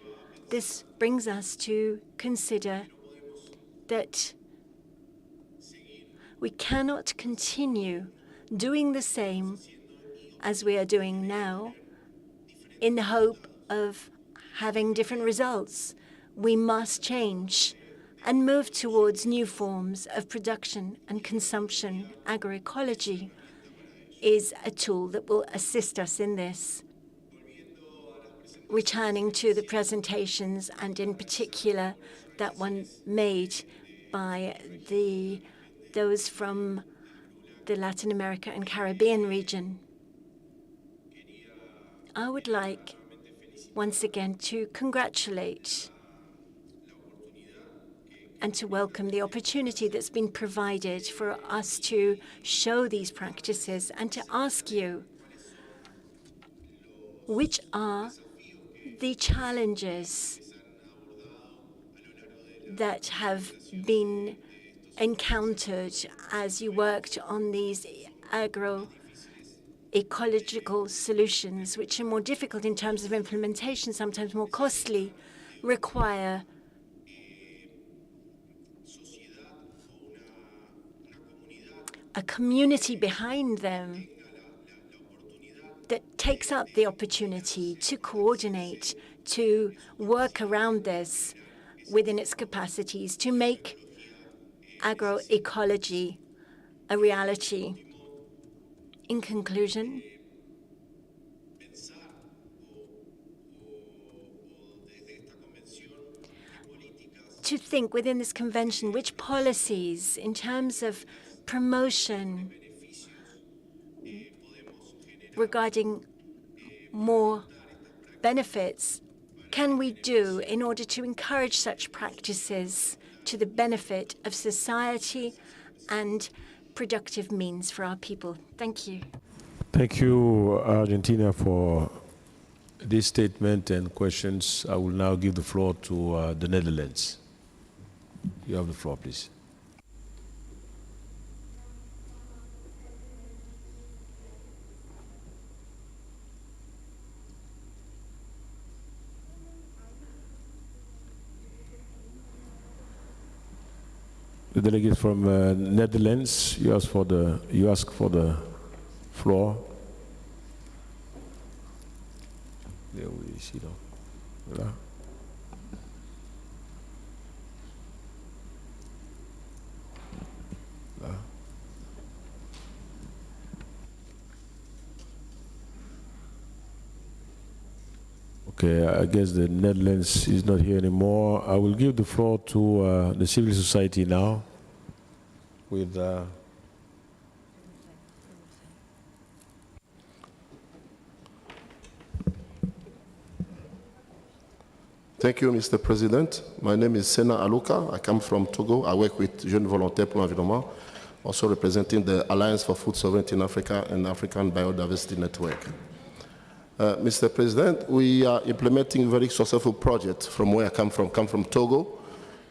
This brings us to consider that we cannot continue doing the same as we are doing now in the hope of having different results. We must change and move towards new forms of production and consumption. Agroecology is a tool that will assist us in this. Returning to the presentations, and in particular that one made by those from the Latin America and Caribbean region, I would like once again to congratulate and to welcome the opportunity that's been provided for us to show these practices and to ask you, which are the challenges that have been encountered as you worked on these agroecological solutions, which are more difficult in terms of implementation, sometimes more costly, require a community behind them that takes up the opportunity to coordinate, to work around this within its capacities, to make agroecology a reality. In conclusion, to think within this convention which policies in terms of promotion regarding more benefits can we do in order to encourage such practices to the benefit of society and productive means for our people. Thank you. Thank you, Argentina, for this statement and questions. I will now give the floor to the Netherlands. You have the floor, please. The delegate from Netherlands, you ask for the floor. There we see now. Voilà. Voilà. Okay, I guess the Netherlands is not here anymore. I will give the floor to the civil society now with Thank you, Mr. President. My name is Sena Aluka. I come from Togo. I work with Jeunes Volontaires pour l'Environnement, also representing the Alliance for Food Sovereignty in Africa and African Biodiversity Network. Mr. President, we are implementing a very successful project from where I come from Togo.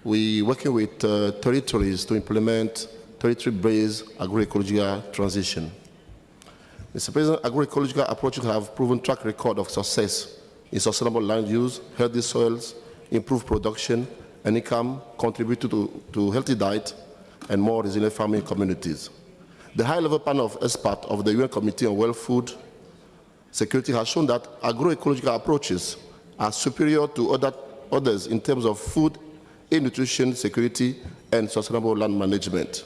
We're working with territories to implement territory-based agroecological transition. Mr. President, agroecological approaches have proven track record of success in sustainable land use, healthy soils, improved production and income, contribute to healthy diet and more resilient farming communities. The high-level panel of experts of the UN Committee on World Food Security has shown that agroecological approaches are superior to others in terms of food and nutrition security and sustainable land management.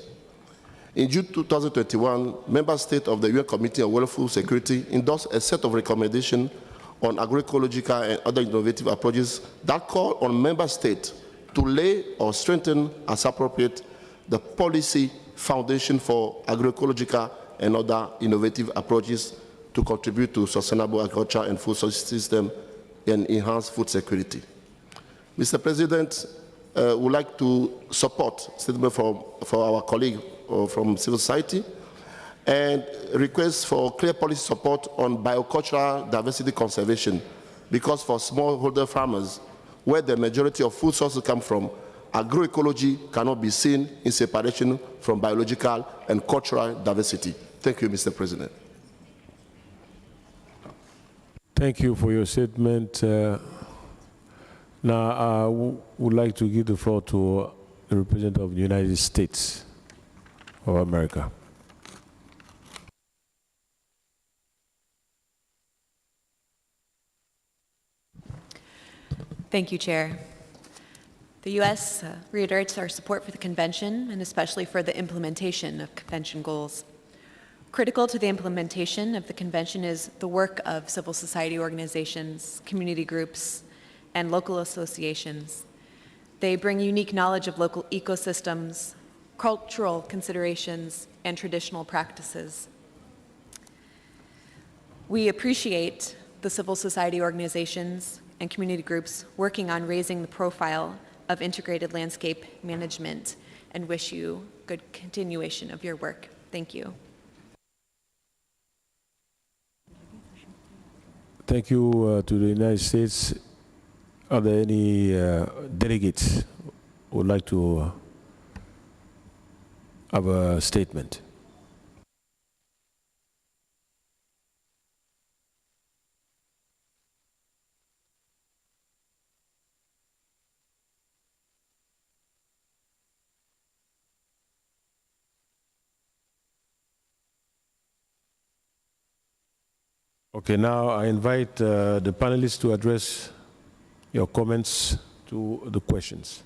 In June 2021, member states of the UN Committee on World Food Security endorsed a set of recommendations on agroecological and other innovative approaches that call on member states to lay or strengthen as appropriate the policy foundation for agroecological and other innovative approaches to contribute to sustainable agriculture and food system and enhance food security. Mr. President, would like to support statement for our colleague from civil society and request for clear policy support on biocultural diversity conservation, because for smallholder farmers, where the majority of food sources come from, agroecology cannot be seen in separation from biological and cultural diversity. Thank you, Mr. President. Thank you for your statement. Now, I would like to give the floor to the representative of the United States of America. Thank you, Chair. The U.S. reiterates our support for the Convention and especially for the implementation of Convention goals. Critical to the implementation of the Convention is the work of civil society organizations, community groups, and local associations. They bring unique knowledge of local ecosystems, cultural considerations, and traditional practices. We appreciate the civil society organizations and community groups working on raising the profile of integrated landscape management and wish you good continuation of your work. Thank you. Thank you to the United States. Are there any delegates who would like to have a statement? Okay, now I invite the panelists to address your comments to the questions.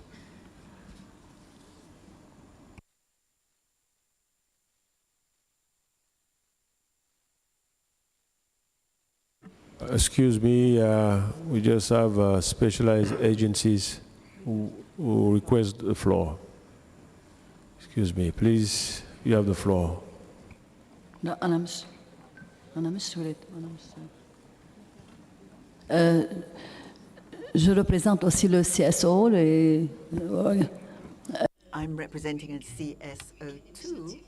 Excuse me, we just have specialized agencies who request the floor. Excuse me, please, you have the floor. لا أنا مش ولد je représente aussi le CSO. I'm representing a CSO2.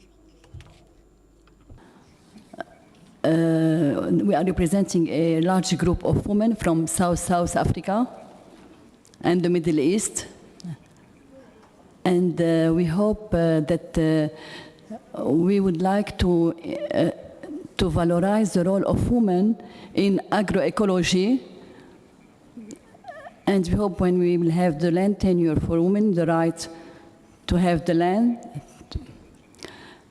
We are representing a large group of women from South Africa and the Middle East. And we hope that we would like to valorize the role of women in agroecology. And we hope when we will have the land tenure for women, the right to have the land,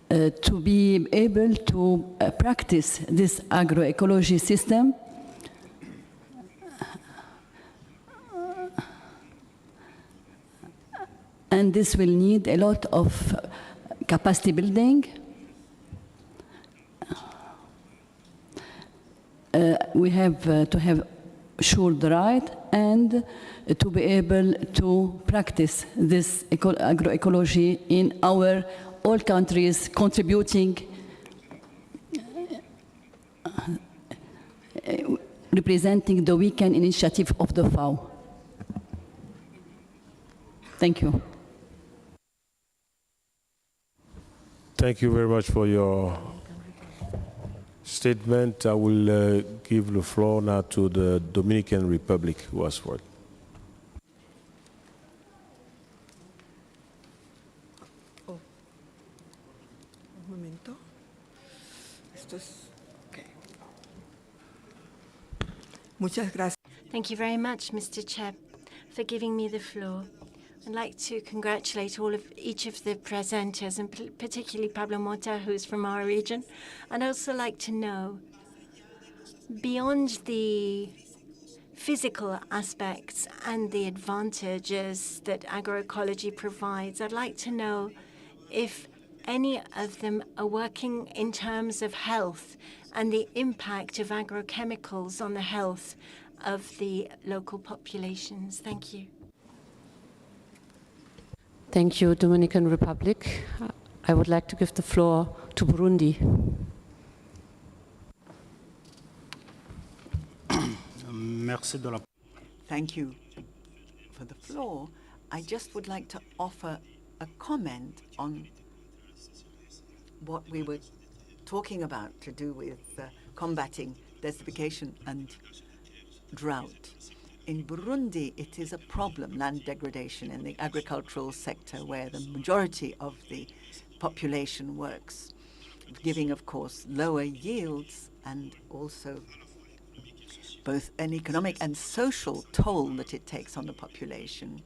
to be able to practice this agroecology system. And this will need a lot of capacity building. We have to have sure the right and to be able to practice this agroecology in our all countries, contributing, representing the weekend initiative of the FAO. Thank you. Thank you very much for your statement. I will give the floor now to the Dominican Republic who asked for it. Thank you very much, Mr. Chair, for giving me the floor. I'd like to congratulate each of the presenters, and particularly Pablo Mota, who's from our region. I'd also like to know, beyond the physical aspects and the advantages that agroecology provides, I'd like to know if any of them are working in terms of health and the impact of agrochemicals on the health of the local populations. Thank you. Thank you, Dominican Republic. I would like to give the floor to Burundi. Thank you for the floor. I just would like to offer a comment on what we were talking about to do with combating desertification and drought. In Burundi, it is a problem, land degradation in the agricultural sector, where the majority of the population works, giving, of course, lower yields and also both an economic and social toll that it takes on the population.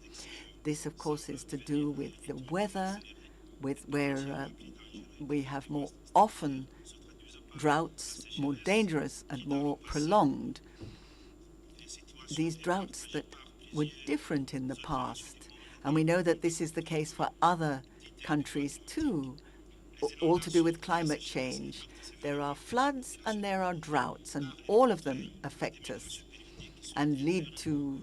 This, of course, is to do with the weather, where we have more often droughts, more dangerous and more prolonged. These droughts that were different in the past, and we know that this is the case for other countries too, all to do with climate change. There are floods and there are droughts, and all of them affect us and lead to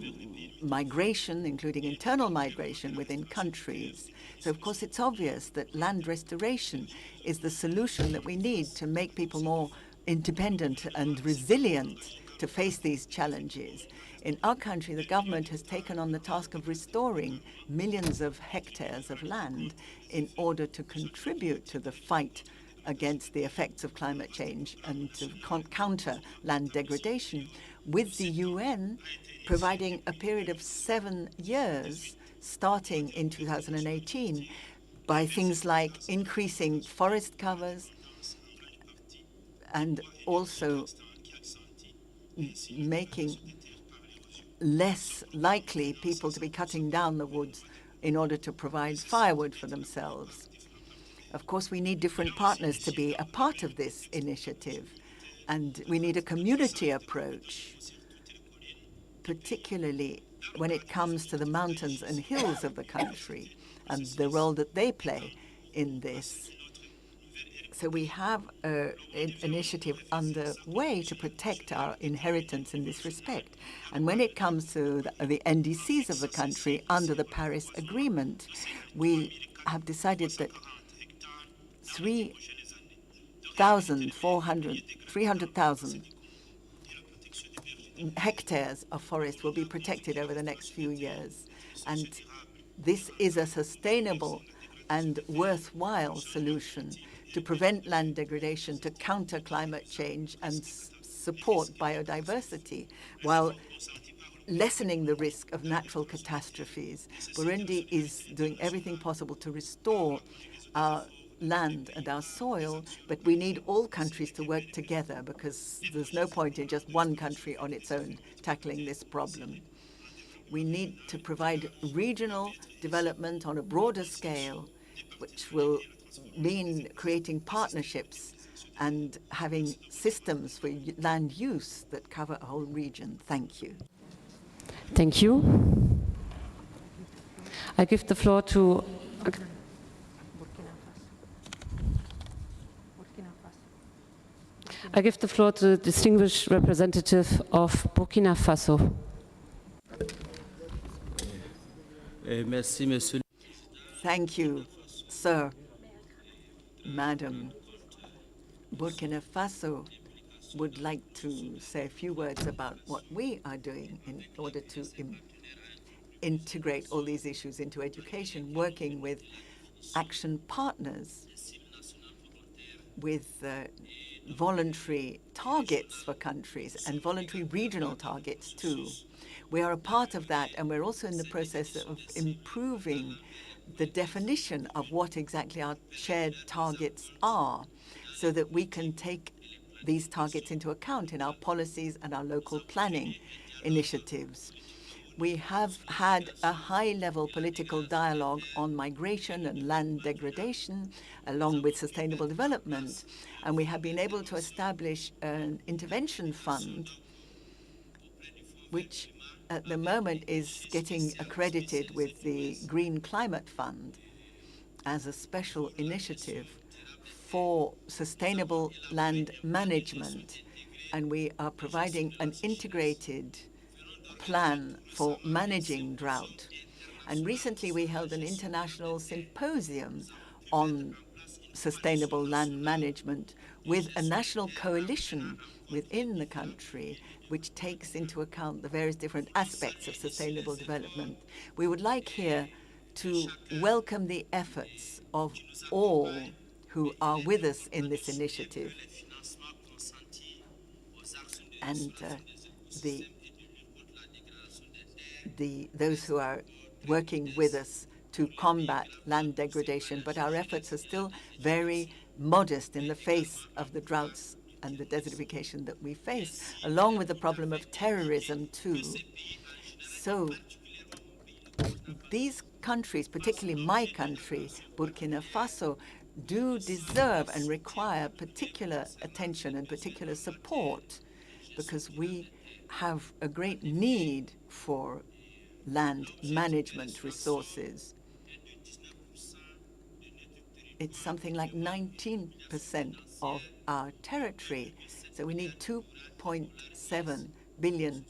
migration, including internal migration within countries. So, of course, it's obvious that land restoration is the solution that we need to make people more independent and resilient to face these challenges. In our country, the government has taken on the task of restoring millions of hectares of land in order to contribute to the fight against the effects of climate change and to counter land degradation, with the UN providing a period of 7 years starting in 2018 by things like increasing forest covers and also making less likely people to be cutting down the woods in order to provide firewood for themselves. Of course, we need different partners to be a part of this initiative. And we need a community approach, particularly when it comes to the mountains and hills of the country and the role that they play in this. So we have an initiative underway to protect our inheritance in this respect. And when it comes to the NDCs of the country under the Paris Agreement, we have decided that 300,000 hectares of forest will be protected over the next few years. And this is a sustainable and worthwhile solution to prevent land degradation, to counter climate change and support biodiversity, while lessening the risk of natural catastrophes. Burundi is doing everything possible to restore our land and our soil, but we need all countries to work together because there's no point in just one country on its own tackling this problem. We need to provide regional development on a broader scale, which will mean creating partnerships and having systems for land use that cover a whole region. Thank you. Thank you. I give the floor to... I give the floor to the distinguished representative of Burkina Faso. Merci, monsieur. Thank you, sir. Madam, Burkina Faso would like to say a few words about what we are doing in order to integrate all these issues into education, working with action partners, with voluntary targets for countries and voluntary regional targets too. We are a part of that, and we're also in the process of improving the definition of what exactly our shared targets are, so that we can take these targets into account in our policies and our local planning initiatives. We have had a high-level political dialogue on migration and land degradation, along with sustainable development, and we have been able to establish an intervention fund, which at the moment is getting accredited with the Green Climate Fund as a special initiative for sustainable land management. And we are providing an integrated plan for managing drought. And recently we held an international symposium on sustainable land management with a national coalition within the country, which takes into account the various different aspects of sustainable development. We would like here to welcome the efforts of all who are with us in this initiative, and those who are working with us to combat land degradation. But our efforts are still very modest in the face of the droughts and the desertification that we face, along with the problem of terrorism too. So these countries, particularly my country, Burkina Faso, do deserve and require particular attention and particular support, because we have a great need for land management resources. It's something like 19% of our territory. So we need $2.7 billion,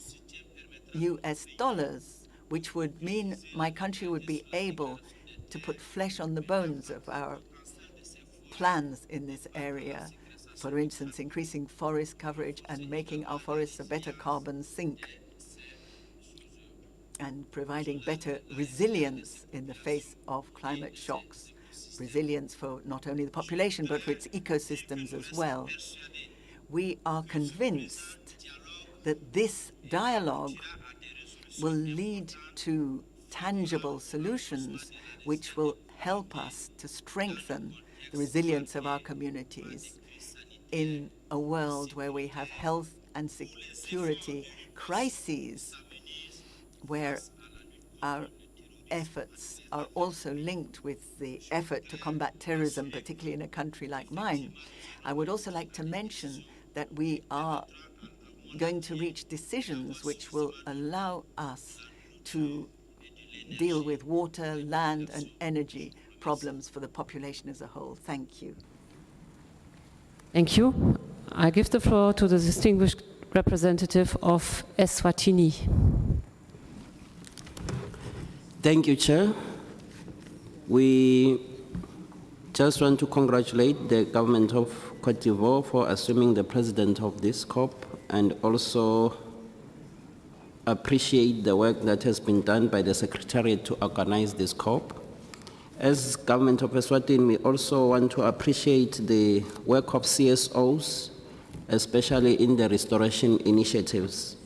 which would mean my country would be able to put flesh on the bones of our plans in this area. For instance, increasing forest coverage and making our forests a better carbon sink, and providing better resilience in the face of climate shocks. Resilience for not only the population, but for its ecosystems as well. We are convinced that this dialogue will lead to tangible solutions which will help us to strengthen the resilience of our communities in a world where we have health and security crises, where our efforts are also linked with the effort to combat terrorism, particularly in a country like mine. I would also like to mention that we are going to reach decisions which will allow us to deal with water, land, and energy problems for the population as a whole. Thank you. Thank you. I give the floor to the distinguished representative of Eswatini. Thank you, Chair. We just want to congratulate the government of Cote d'Ivoire for assuming the president of this COP, and also appreciate the work that has been done by the Secretariat to organize this COP. As government of Eswatini, we also want to appreciate the work of CSOs, especially in the restoration initiatives.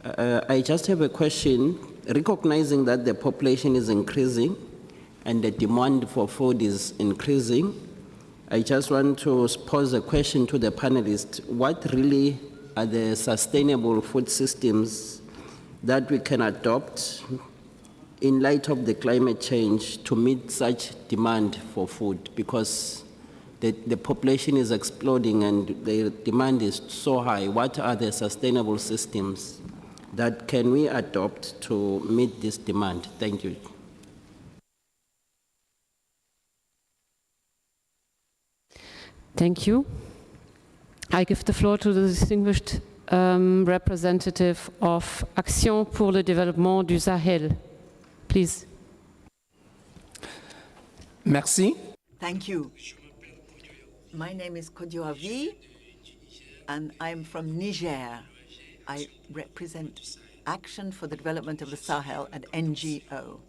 I just have a question. Recognizing that the population is increasing and the demand for food is increasing, I just want to pose a question to the panelists. What really are the sustainable food systems that we can adopt in light of the climate change to meet such demand for food? Because the population is exploding and the demand is so high. What are the sustainable systems that can we adopt to meet this demand? Thank you. Thank you. I give the floor to the distinguished representative of Action pour le développement du Sahel. Please. Merci. Thank you. My name is Kodioavi, and I'm from Niger. I represent Action for the Development of the Sahel, an NGO.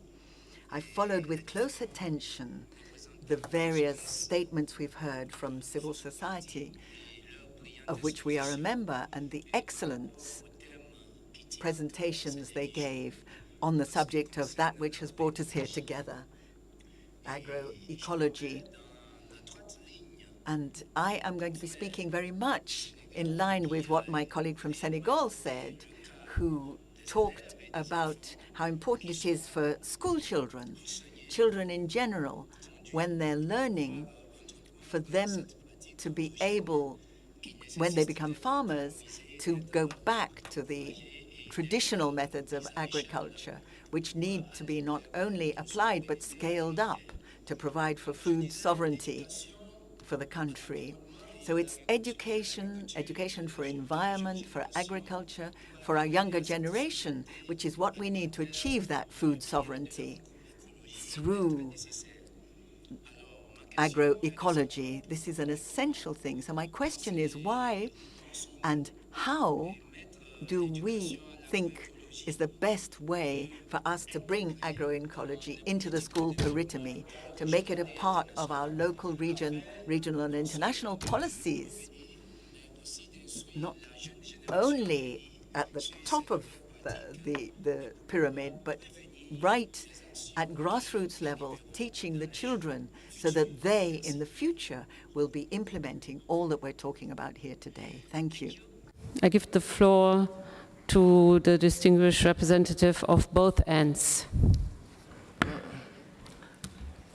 I followed with close attention the various statements we've heard from civil society, of which we are a member, and the excellent presentations they gave on the subject of that which has brought us here together, agroecology. And I am going to be speaking very much in line with what my colleague from Senegal said, who talked about how important it is for school children, children in general, when they're learning, for them to be able, when they become farmers, to go back to the traditional methods of agriculture, which need to be not only applied but scaled up to provide for food sovereignty for the country. So it's education, education for environment, for agriculture, for our younger generation, which is what we need to achieve that food sovereignty through agroecology. This is an essential thing. So my question is, why and how do we think is the best way for us to bring agroecology into the school curriculum, to make it a part of our local, regional and international policies, not only at the top of the pyramid, but right at grassroots level, teaching the children so that they, in the future, will be implementing all that we're talking about here today. Thank you. I give the floor to the distinguished representative of both ends.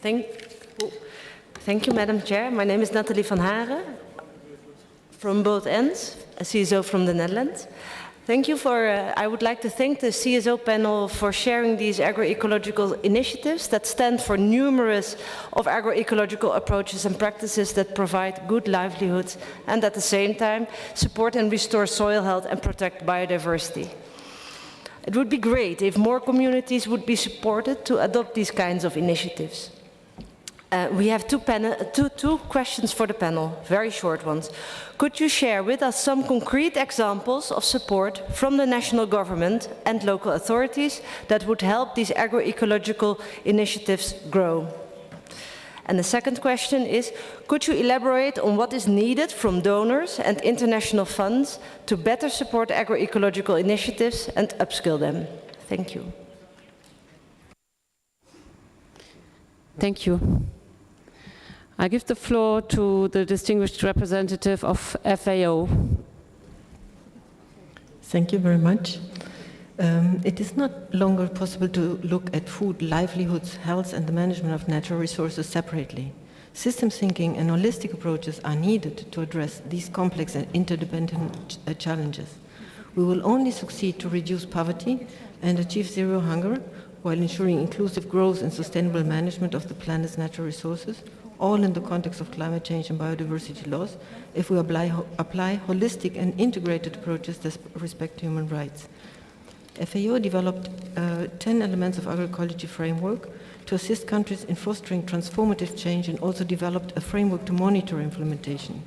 Thank you, Madam Chair. My name is Nathalie van Haren from both ends, a CSO from the Netherlands. Thank you for, I would like to thank the CSO panel for sharing these agroecological initiatives that stand for numerous of agroecological approaches and practices that provide good livelihoods and at the same time support and restore soil health and protect biodiversity. It would be great if more communities would be supported to adopt these kinds of initiatives. We have two questions for the panel, very short ones. Could you share with us some concrete examples of support from the national government and local authorities that would help these agroecological initiatives grow? And the second question is, could you elaborate on what is needed from donors and international funds to better support agroecological initiatives and upskill them? Thank you. Thank you. I give the floor to the distinguished representative of FAO. Thank you very much. It is not longer possible to look at food, livelihoods, health and the management of natural resources separately. System thinking and holistic approaches are needed to address these complex and interdependent challenges. We will only succeed to reduce poverty and achieve zero hunger while ensuring inclusive growth and sustainable management of the planet's natural resources, all in the context of climate change and biodiversity loss, if we apply holistic and integrated approaches that respect human rights. FAO developed 10 elements of agroecology framework to assist countries in fostering transformative change, and also developed a framework to monitor implementation.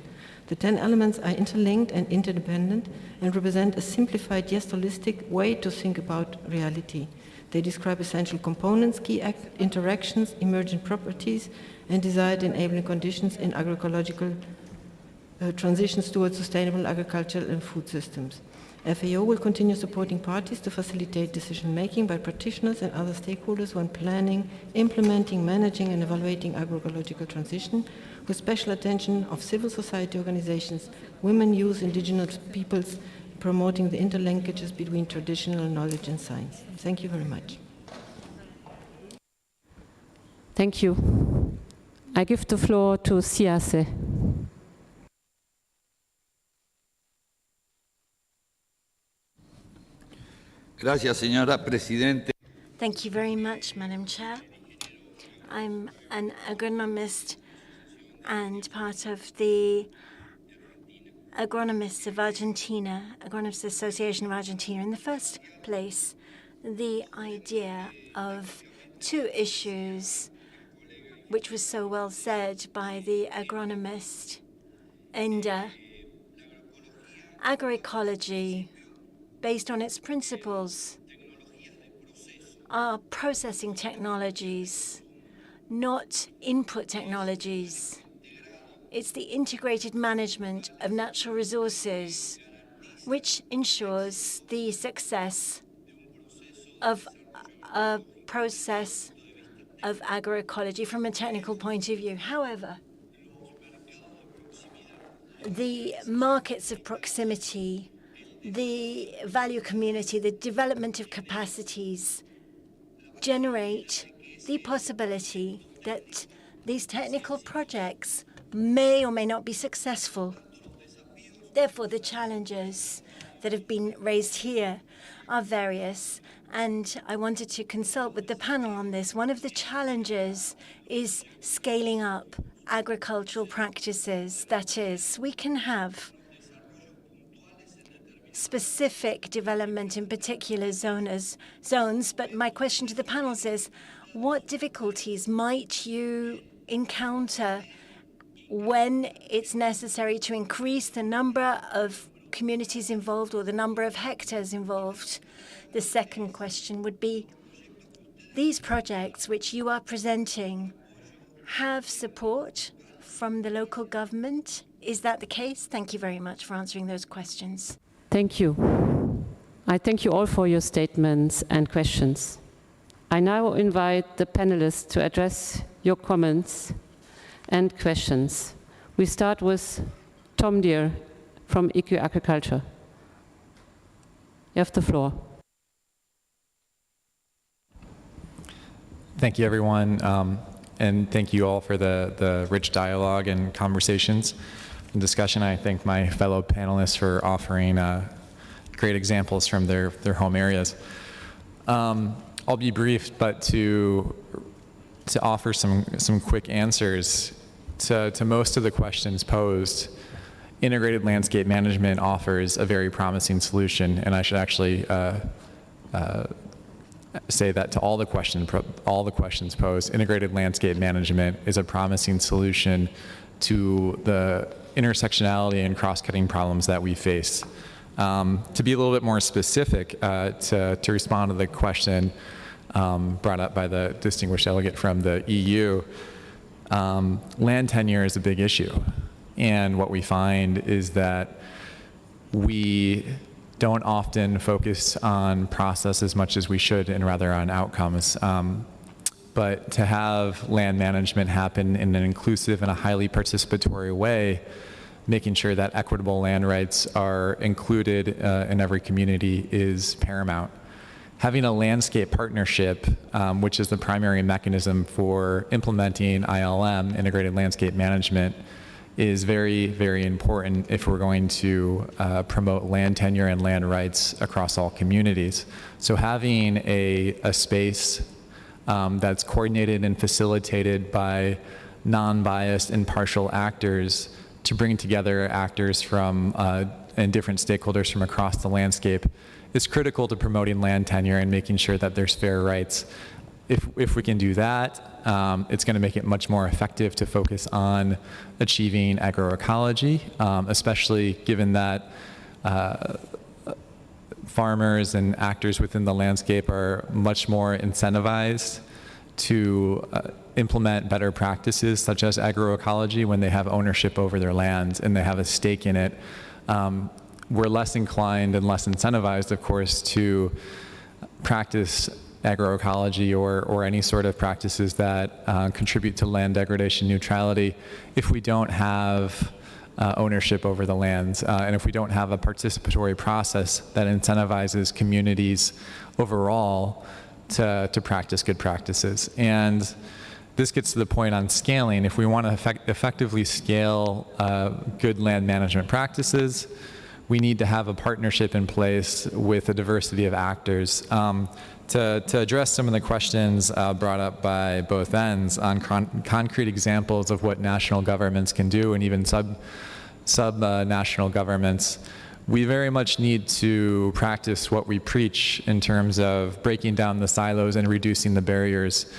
The 10 elements are interlinked and interdependent and represent a simplified yet holistic way to think about reality. They describe essential components, key interactions, emergent properties, and desired enabling conditions in agroecological transitions towards sustainable agricultural and food systems. FAO will continue supporting parties to facilitate decision-making by practitioners and other stakeholders when planning, implementing, managing, and evaluating agroecological transition, with special attention of civil society organizations, women, youth, indigenous peoples, promoting the interlinkages between traditional knowledge and science. Thank you very much. Thank you. I give the floor to Siase. Gracias, señora Presidente. Thank you very much, Madam Chair. I'm an agronomist and part of the Agronomists of Argentina, Agronomists Association of Argentina. In the first place, the idea of two issues, which was so well said by the agronomist Enda. Agroecology, based on its principles, are processing technologies, not input technologies. It's the integrated management of natural resources which ensures the success of a process of agroecology from a technical point of view. However, the markets of proximity, the value community, the development of capacities generate the possibility that these technical projects may or may not be successful. Therefore, the challenges that have been raised here are various, and I wanted to consult with the panel on this. One of the challenges is scaling up agricultural practices. That is, we can have specific development in particular zones, but my question to the panels is, what difficulties might you encounter when it's necessary to increase the number of communities involved or the number of hectares involved? The second question would be, these projects which you are presenting have support from the local government. Is that the case? Thank you very much for answering those questions. Thank you. I thank you all for your statements and questions. I now invite the panelists to address your comments and questions. We start with Tom Deere from EQ Agriculture. You have the floor. Thank you, everyone, and thank you all for the rich dialogue and conversations and discussion. I thank my fellow panelists for offering great examples from their home areas. I'll be brief, but to offer some quick answers to most of the questions posed, integrated landscape management offers a very promising solution, and I should actually say that to all the questions posed, integrated landscape management is a promising solution to the intersectionality and cross-cutting problems that we face. To be a little bit more specific, to respond to the question brought up by the distinguished delegate from the EU, land tenure is a big issue. And what we find is that we don't often focus on process as much as we should, and rather on outcomes. But to have land management happen in an inclusive and a highly participatory way, making sure that equitable land rights are included in every community is paramount. having a landscape partnership, which is the primary mechanism for implementing ILM, Integrated Landscape Management, is very, very important if we're going to promote land tenure and land rights across all communities. So having a space that's coordinated and facilitated by non-biased, impartial actors to bring together actors from and different stakeholders from across the landscape is critical to promoting land tenure and making sure that there's fair rights. If we can do that, it's going to make it much more effective to focus on achieving agroecology, especially given that farmers and actors within the landscape are much more incentivized to implement better practices such as agroecology when they have ownership over their lands and they have a stake in it. We're less inclined and less incentivized, of course, to practice agroecology or any sort of practices that contribute to land degradation neutrality if we don't have ownership over the lands and if we don't have a participatory process that incentivizes communities overall to practice good practices. And this gets to the point on scaling. If we want to effectively scale good land management practices, we need to have a partnership in place with a diversity of actors. To address some of the questions brought up by both ends on concrete examples of what national governments can do and even sub-national governments, we very much need to practice what we preach in terms of breaking down the silos and reducing the barriers.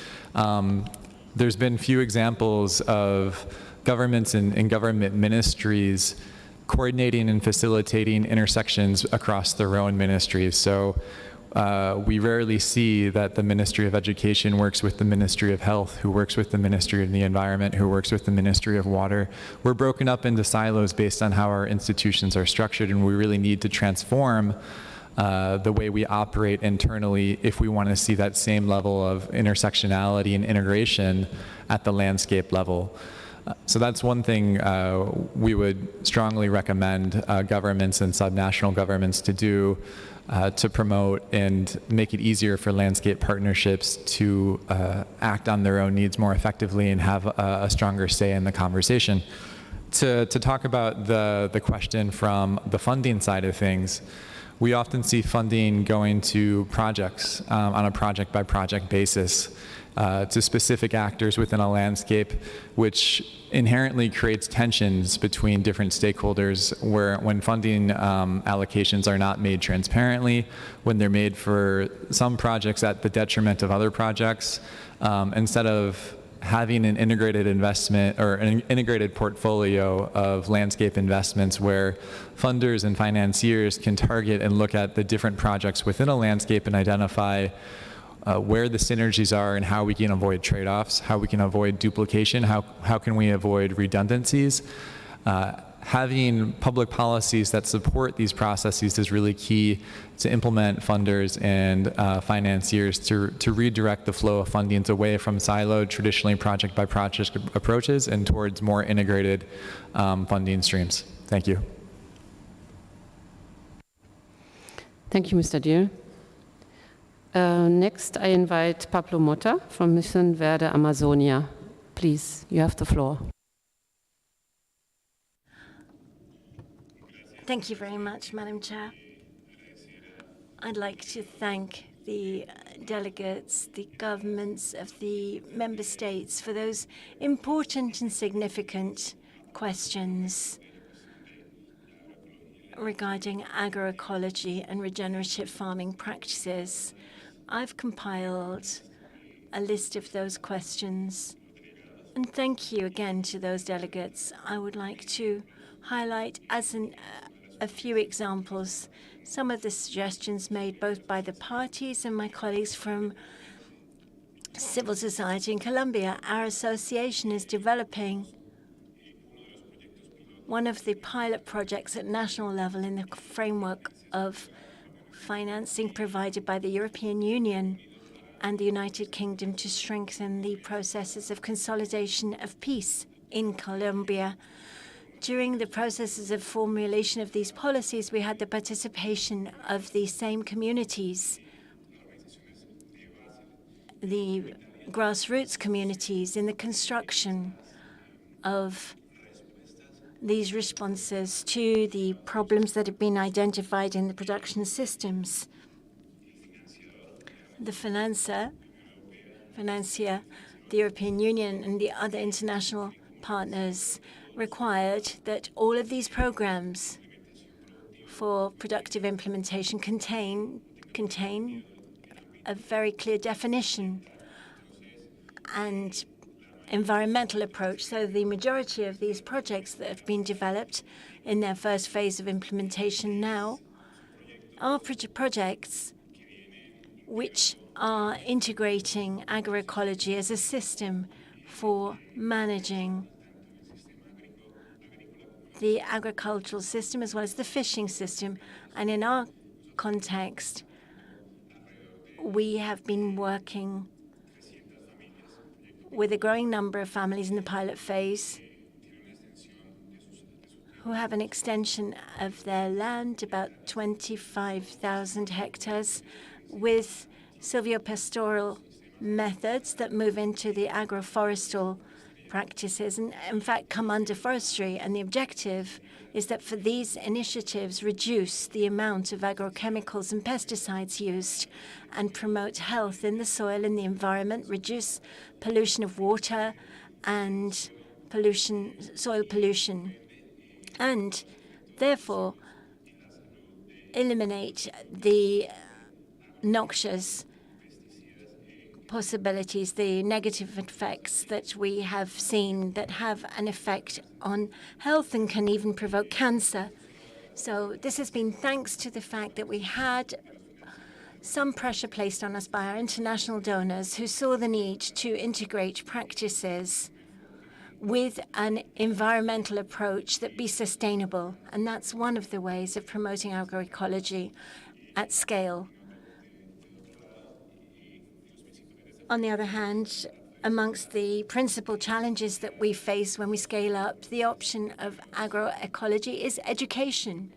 There's been few examples of governments and government ministries coordinating and facilitating intersections across their own ministries. So we rarely see that the Ministry of Education works with the Ministry of Health, who works with the Ministry of the Environment, who works with the Ministry of Water. We're broken up into silos based on how our institutions are structured, and we really need to transform the way we operate internally if we want to see that same level of intersectionality and integration at the landscape level. So that's one thing we would strongly recommend governments and subnational governments to do to promote and make it easier for landscape partnerships to act on their own needs more effectively and have a stronger say in the conversation. To talk about the question from the funding side of things, we often see funding going to projects on a project-by-project basis to specific actors within a landscape, which inherently creates tensions between different stakeholders where when funding allocations are not made transparently, when they're made for some projects at the detriment of other projects, instead of having an integrated investment or an integrated portfolio of landscape investments where funders and financiers can target and look at the different projects within a landscape and identify where the synergies are and how we can avoid trade-offs, how we can avoid duplication, how can we avoid redundancies. Having public policies that support these processes is really key to implement funders and financiers to redirect the flow of fundings away from siloed, traditionally project-by-project approaches and towards more integrated funding streams. Thank you. Thank you, Mr. Deere. Next, I invite Pablo Mota from Mission Verde Amazonia. Please, you have the floor. Thank you very much, Madam Chair. I'd like to thank the delegates, the governments of the member states for those important and significant questions regarding agroecology and regenerative farming practices. I've compiled a list of those questions, and thank you again to those delegates. I would like to highlight as a few examples some of the suggestions made both by the parties and my colleagues from civil society in Colombia. Our association is developing one of the pilot projects at national level in the framework of financing provided by the European Union and the United Kingdom to strengthen the processes of consolidation of peace in Colombia. During the processes of formulation of these policies, we had the participation of the same communities the grassroots communities in the construction of these responses to the problems that have been identified in the production systems. The financier, the European Union, and the other international partners required that all of these programs for productive implementation contain a very clear definition and environmental approach. So the majority of these projects that have been developed in their first phase of implementation now are projects which are integrating agroecology as a system for managing the agricultural system as well as the fishing system. And in our context, we have been working with a growing number of families in the pilot phase who have an extension of their land, about 25,000 hectares, with silvopastoral methods that move into the agroforestal practices and, in fact, come under forestry. And the objective is that for these initiatives, reduce the amount of agrochemicals and pesticides used and promote health in the soil and the environment, reduce pollution of water and soil pollution, and therefore eliminate the noxious possibilities, the negative effects that we have seen that have an effect on health and can even provoke cancer. So this has been thanks to the fact that we had some pressure placed on us by our international donors who saw the need to integrate practices with an environmental approach that be sustainable. And that's one of the ways of promoting agroecology at scale. On the other hand, amongst the principal challenges that we face when we scale up the option of agroecology is education.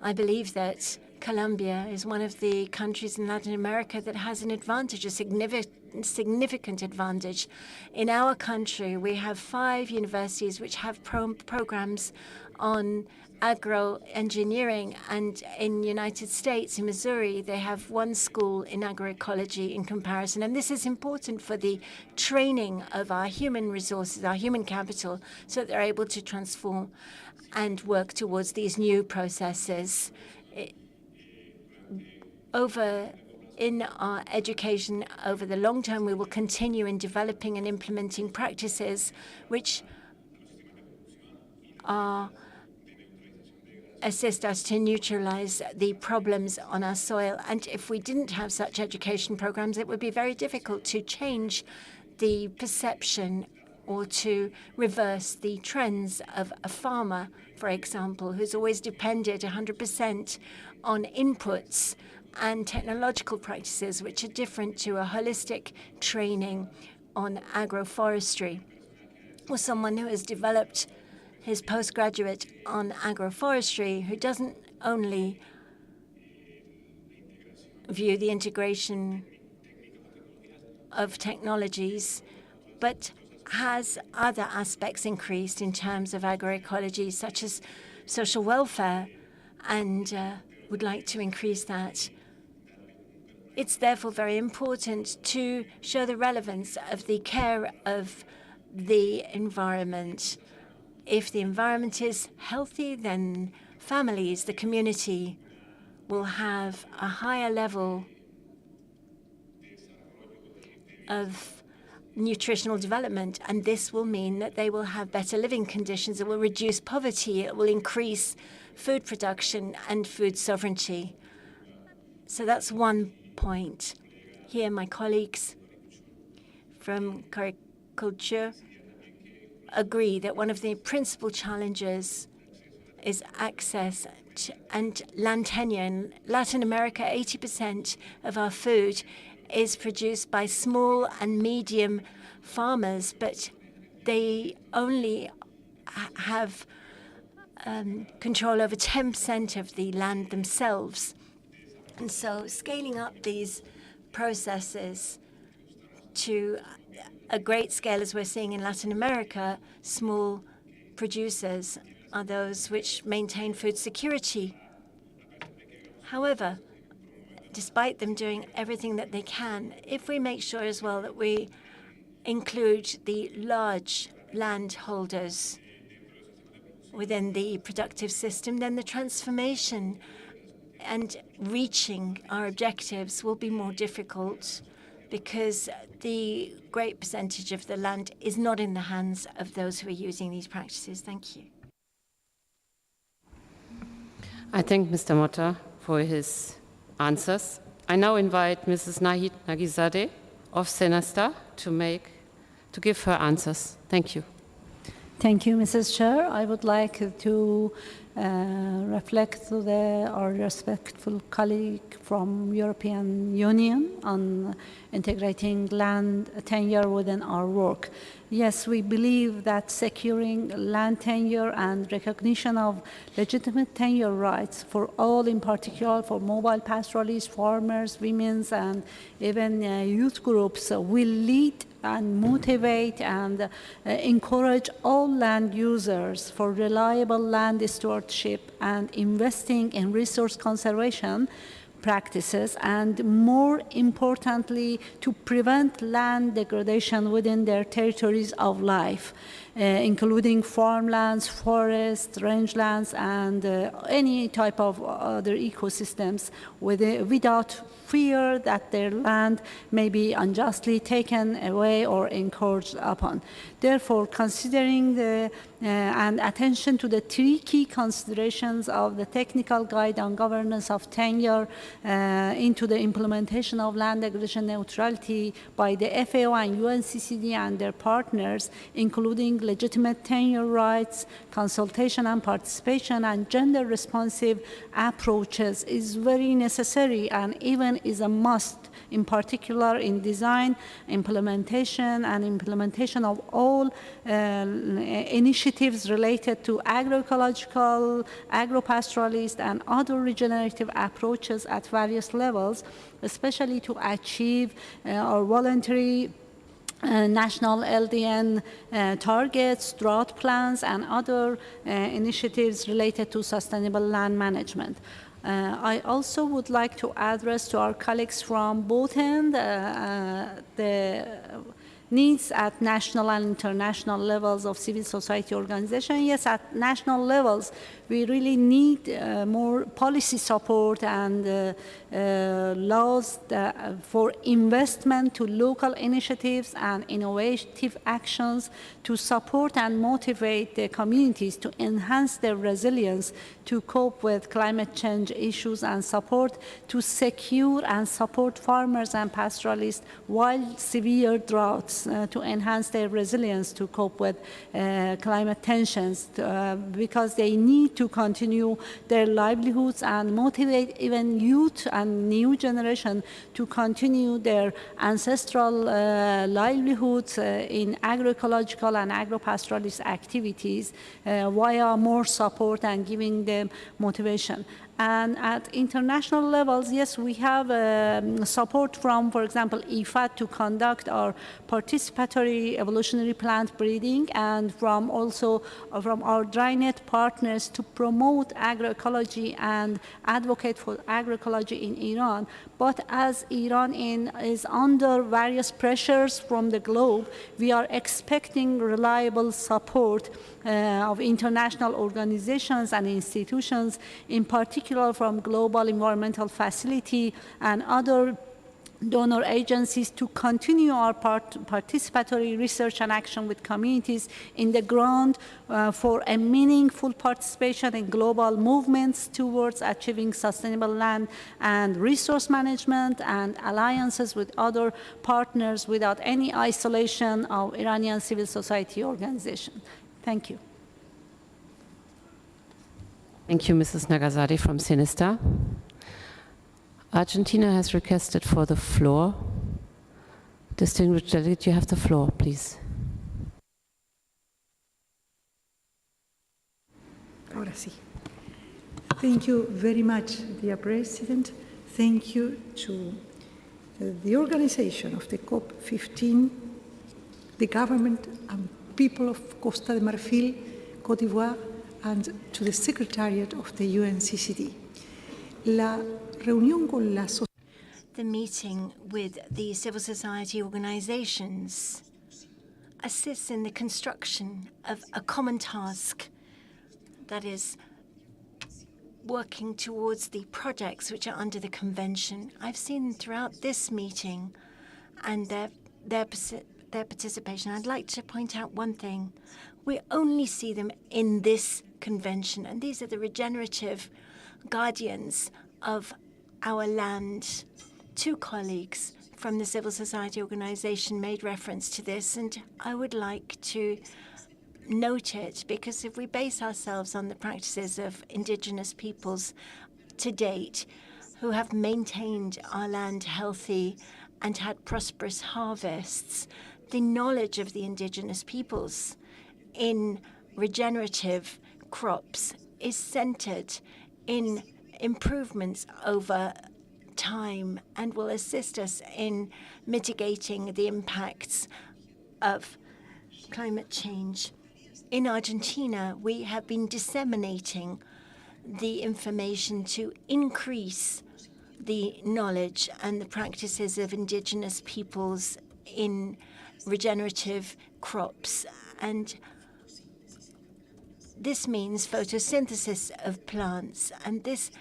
I believe that Colombia is one of the countries in Latin America that has an advantage, a significant advantage. In our country, we have 5 universities which have programs on agroengineering, and in the United States, in Missouri, they have 1 school in agroecology in comparison. And this is important for the training of our human resources, our human capital, so that they're able to transform and work towards these new processes. In our education over the long term, we will continue in developing and implementing practices which assist us to neutralize the problems on our soil. And if we didn't have such education programs, it would be very difficult to change the perception or to reverse the trends of a farmer, for example, who's always depended 100% on inputs and technological practices which are different to a holistic training on agroforestry, or someone who has developed his postgraduate on agroforestry, who doesn't only view the integration of technologies, but has other aspects increased in terms of agroecology, such as social welfare, and would like to increase that. It's therefore very important to show the relevance of the care of the environment. If the environment is healthy, then families, the community, will have a higher level of nutritional development, and this will mean that they will have better living conditions. It will reduce poverty. It will increase food production and food sovereignty. So that's one point. Here, my colleagues from Cariculture agree that one of the principal challenges is access and land tenure. In Latin America, 80% of our food is produced by small and medium farmers, but they only have control over 10% of the land themselves. And so scaling up these processes to a great scale as we're seeing in Latin America, small producers are those which maintain food security. However, despite them doing everything that they can, if we make sure as well that we include the large landholders within the productive system, then the transformation and reaching our objectives will be more difficult because the great percentage of the land is not in the hands of those who are using these practices. Thank you. I thank Mr. Motta for his answers. I now invite Mrs. Nahid Nagizadeh of Senesta to give her answers. Thank you. Thank you, Mrs. Chair. I would like to reflect to our respectful colleague from European Union on integrating land tenure within our work. Yes, we believe that securing land tenure and recognition of legitimate tenure rights for all, in particular for mobile pastoralists, farmers, women's, and even youth groups will lead and motivate and encourage all land users for reliable land stewardship and investing in resource conservation practices, and more importantly, to prevent land degradation within their territories of life, including farmlands, forests, rangelands, and any type of other ecosystems without fear that their land may be unjustly taken away or encroached upon. Therefore, considering and attention to the three key considerations of the technical guide on governance of tenure into the implementation of land degradation neutrality by the FAO and UNCCD and their partners, including legitimate tenure rights, consultation and participation, and gender-responsive approaches, is very necessary and even is a must, in particular in design, implementation of all initiatives related to agroecological, agropastoralist, and other regenerative approaches at various levels, especially to achieve our voluntary national LDN targets, drought plans, and other initiatives related to sustainable land management. I also would like to address to our colleagues from both ends the needs at national and international levels of civil society organization. Yes, at national levels, we really need more policy support and laws for investment to local initiatives and innovative actions to support and motivate the communities to enhance their resilience to cope with climate change issues, and support to secure and support farmers and pastoralists while severe droughts to enhance their resilience to cope with climate tensions, because they need to continue their livelihoods and motivate even youth and new generation to continue their ancestral livelihoods in agroecological and agropastoralist activities via more support and giving them motivation. And at international levels, yes, we have support from, for example, IFAD to conduct our participatory evolutionary plant breeding, and from also from our DryNet partners to promote agroecology and advocate for agroecology in Iran. But as Iran is under various pressures from the globe, we are expecting reliable support of international organizations and institutions, in particular from Global Environmental Facility and other donor agencies, to continue our participatory research and action with communities in the ground for a meaningful participation in global movements towards achieving sustainable land and resource management, and alliances with other partners without any isolation of Iranian civil society organizations. Thank you. Thank you, Mrs. Nagazadeh from Senesta. Argentina has requested for the floor. Distinguished delegate, you have the floor, please. Ahora sí. Thank you very much, dear President. Thank you to the organization of the COP15, the government and people of Costa de Marfil, Côte d'Ivoire, and to the Secretariat of the UNCCD. La reunión con la The meeting with the civil society organizations assists in the construction of a common task, that is, working towards the projects which are under the convention. I've seen throughout this meeting and their participation. I'd like to point out one thing. We only see them in this convention, and these are the regenerative guardians of our land. Two colleagues from the civil society organization made reference to this, and I would like to note it, because if we base ourselves on the practices of indigenous peoples to date who have maintained our land healthy and had prosperous harvests, the knowledge of the indigenous peoples in regenerative crops is centered in improvements over time and will assist us in mitigating the impacts of climate change. In Argentina, we have been disseminating the information to increase the knowledge and the practices of indigenous peoples in regenerative crops. And this means photosynthesis of plants, and this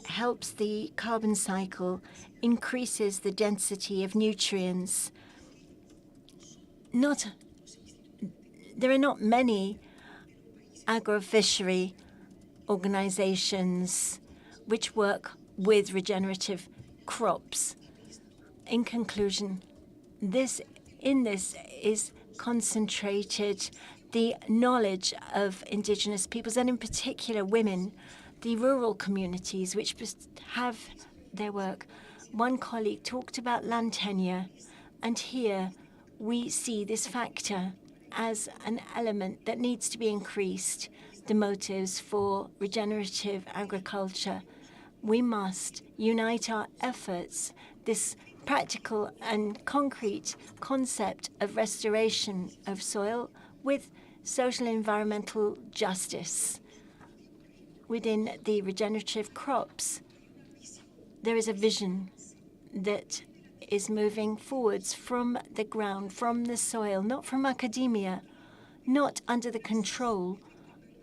helps the carbon cycle, increases the density of nutrients. There are not many agrofishery organizations which work with regenerative crops. In conclusion, in this is concentrated the knowledge of indigenous peoples, and in particular women, the rural communities which have their work. One colleague talked about land tenure, and here we see this factor as an element that needs to be increased, the motives for regenerative agriculture. We must unite our efforts, this practical and concrete concept of restoration of soil with social and environmental justice. Within the regenerative crops, there is a vision that is moving forwards from the ground, from the soil, not from academia, not under the control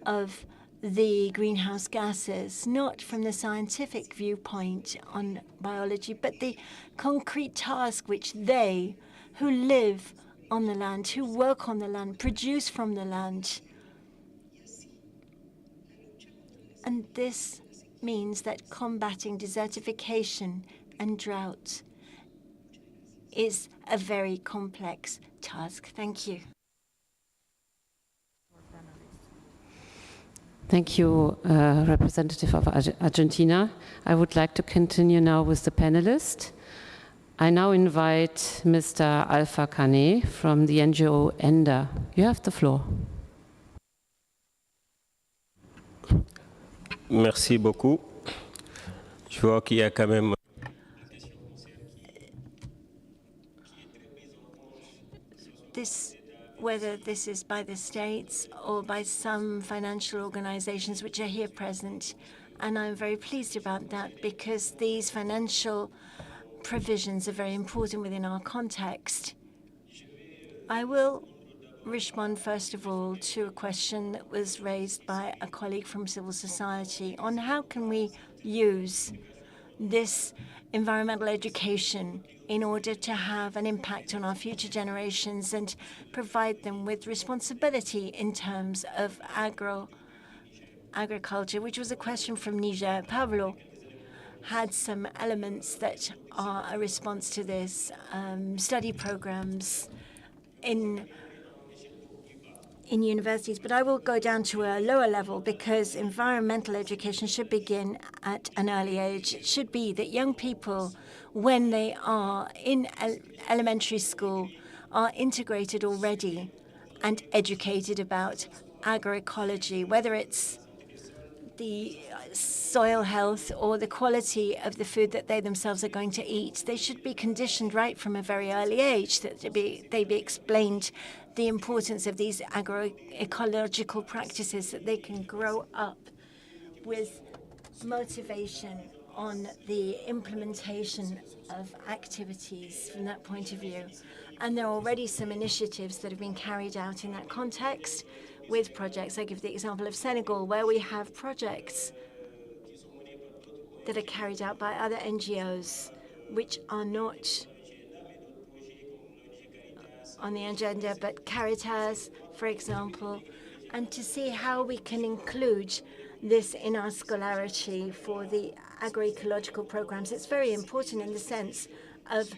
of the greenhouse gases, not from the scientific viewpoint on biology, but the concrete task which they who live on the land, who work on the land, produce from the land. And this means that combating desertification and drought is a very complex task. Thank you. Thank you, representative of Argentina. I would like to continue now with the panelists. I now invite Mr. Alpha Kane from the NGO ENDA. You have the floor. Merci beaucoup. Je vois qu'il y a quand même... Whether this is by the states or by some financial organizations which are here present, and I'm very pleased about that, because these financial provisions are very important within our context. I will respond first of all to a question that was raised by a colleague from civil society on how can we use this environmental education in order to have an impact on our future generations and provide them with responsibility in terms of agriculture, which was a question from Niger. Pablo had some elements that are a response to this, study programs in universities, but I will go down to a lower level, because environmental education should begin at an early age. It should be that young people, when they are in elementary school, are integrated already and educated about agroecology, whether it's the soil health or the quality of the food that they themselves are going to eat. They should be conditioned right from a very early age, that they be explained the importance of these agroecological practices, that they can grow up with motivation on the implementation of activities from that point of view. And there are already some initiatives that have been carried out in that context with projects. I give the example of Senegal, where we have projects that are carried out by other NGOs, which are not on the agenda, but Caritas, for example, and to see how we can include this in our scholarity for the agroecological programs. It's very important in the sense of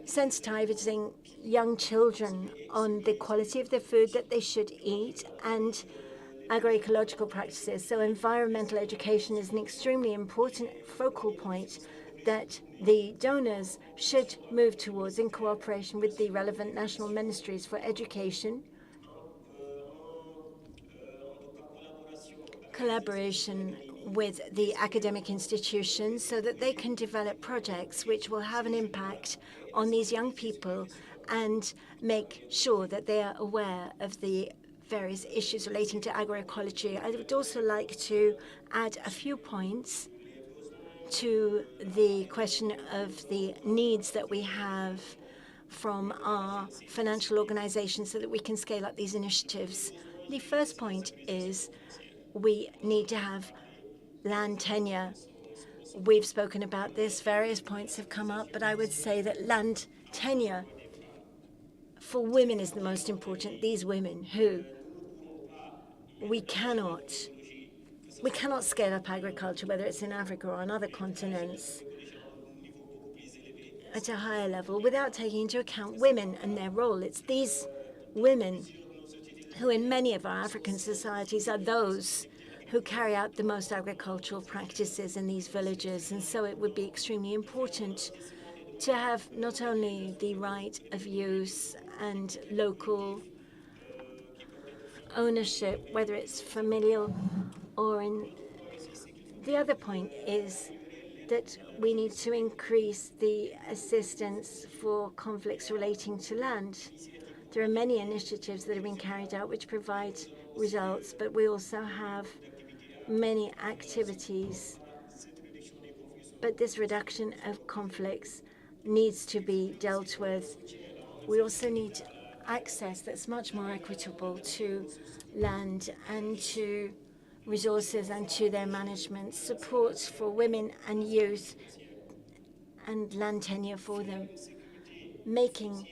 sensitizing young children on the quality of the food that they should eat and agroecological practices. So environmental education is an extremely important focal point that the donors should move towards in cooperation with the relevant national ministries for education, collaboration with the academic institutions, so that they can develop projects which will have an impact on these young people and make sure that they are aware of the various issues relating to agroecology. I would also like to add a few points to the question of the needs that we have from our financial organizations so that we can scale up these initiatives. The first point is we need to have land tenure. We've spoken about this, various points have come up, but I would say that land tenure for women is the most important. These women who we cannot scale up agriculture, whether it's in Africa or on other continents, at a higher level without taking into account women and their role. It's these women who in many of our African societies are those who carry out the most agricultural practices in these villages. And so it would be extremely important to have not only the right of use and local ownership, whether it's familial or in... The other point is that we need to increase the assistance for conflicts relating to land. There are many initiatives that have been carried out which provide results, but we also have many activities. But this reduction of conflicts needs to be dealt with. We also need access that's much more equitable to land and to resources and to their management, support for women and youth and land tenure for them. Making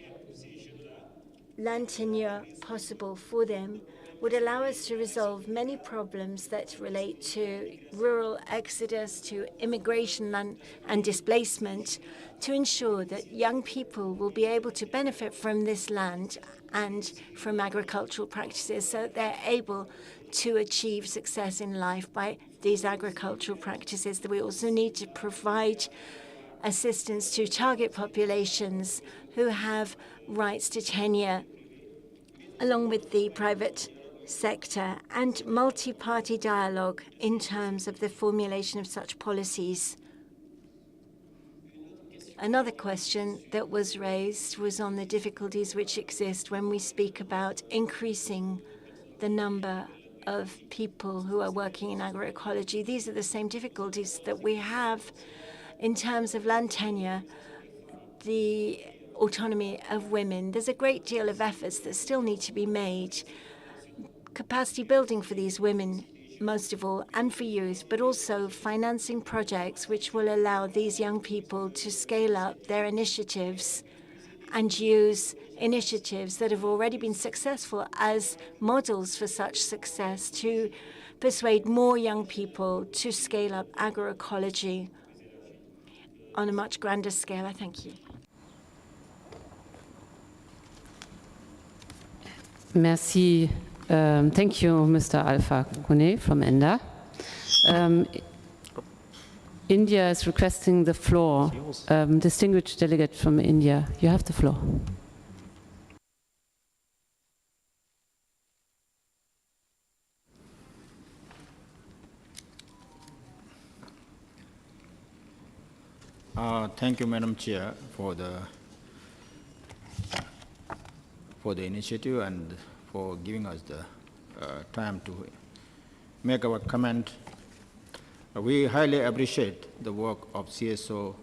land tenure possible for them would allow us to resolve many problems that relate to rural exodus, to immigration and displacement, to ensure that young people will be able to benefit from this land and from agricultural practices so that they're able to achieve success in life by these agricultural practices. That we also need to provide assistance to target populations who have rights to tenure, along with the private sector, and multi-party dialogue in terms of the formulation of such policies. Another question that was raised was on the difficulties which exist when we speak about increasing the number of people who are working in agroecology. These are the same difficulties that we have in terms of land tenure, the autonomy of women. There's a great deal of efforts that still need to be made. Capacity building for these women, most of all, and for youth, but also financing projects which will allow these young people to scale up their initiatives and use initiatives that have already been successful as models for such success to persuade more young people to scale up agroecology on a much grander scale. I thank you. Merci. Thank you, Mr. Alpha Kone from ENDA. India is requesting the floor. Distinguished delegate from India, you have the floor. Thank you, Madam Chair, for the initiative and for giving us the time to make our comment. We highly appreciate the work of CSO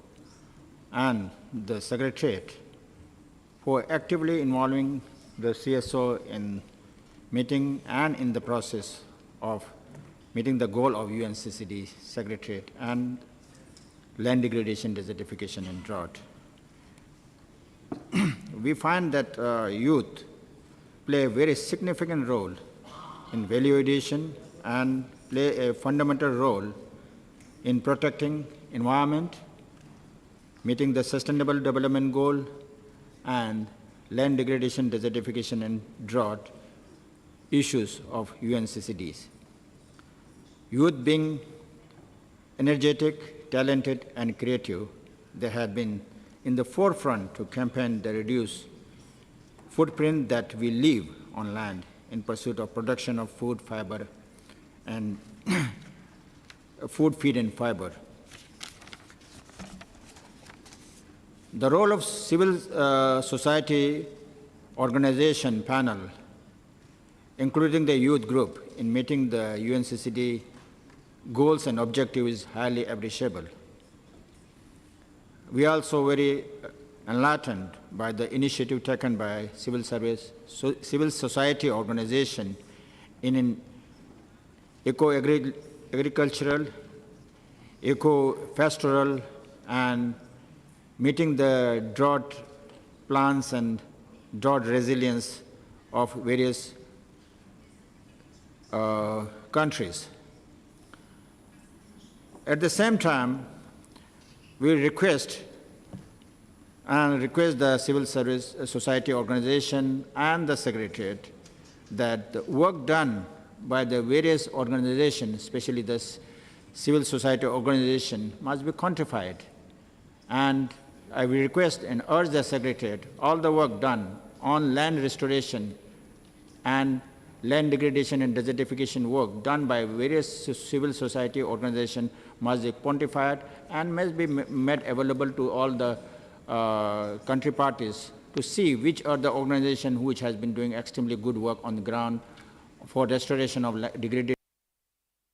and the Secretariat for actively involving the CSO in meeting and in the process of meeting the goal of UNCCD Secretariat and land degradation, desertification, and drought. We find that youth play a very significant role in value addition and play a fundamental role in protecting environment, meeting the Sustainable Development Goal, and land degradation, desertification, and drought issues of UNCCDs. Youth being energetic, talented, and creative, they have been in the forefront to campaign the reduced footprint that we leave on land in pursuit of production of food, fiber, and food, feed, and fiber. The role of civil society organization panel, including the youth group, in meeting the UNCCD goals and objectives is highly appreciable. We are also very enlightened by the initiative taken by civil society organization in an eco-agricultural, eco-pastoral, and meeting the drought plans and drought resilience of various countries. At the same time, we request the civil service society organization and the Secretariat that the work done by the various organizations, especially the civil society organization, must be quantified. And I will request and urge the Secretariat, all the work done on land restoration and land degradation and desertification work done by various civil society organizations must be quantified and must be made available to all the country parties to see which are the organizations which has been doing extremely good work on the ground for restoration of degraded,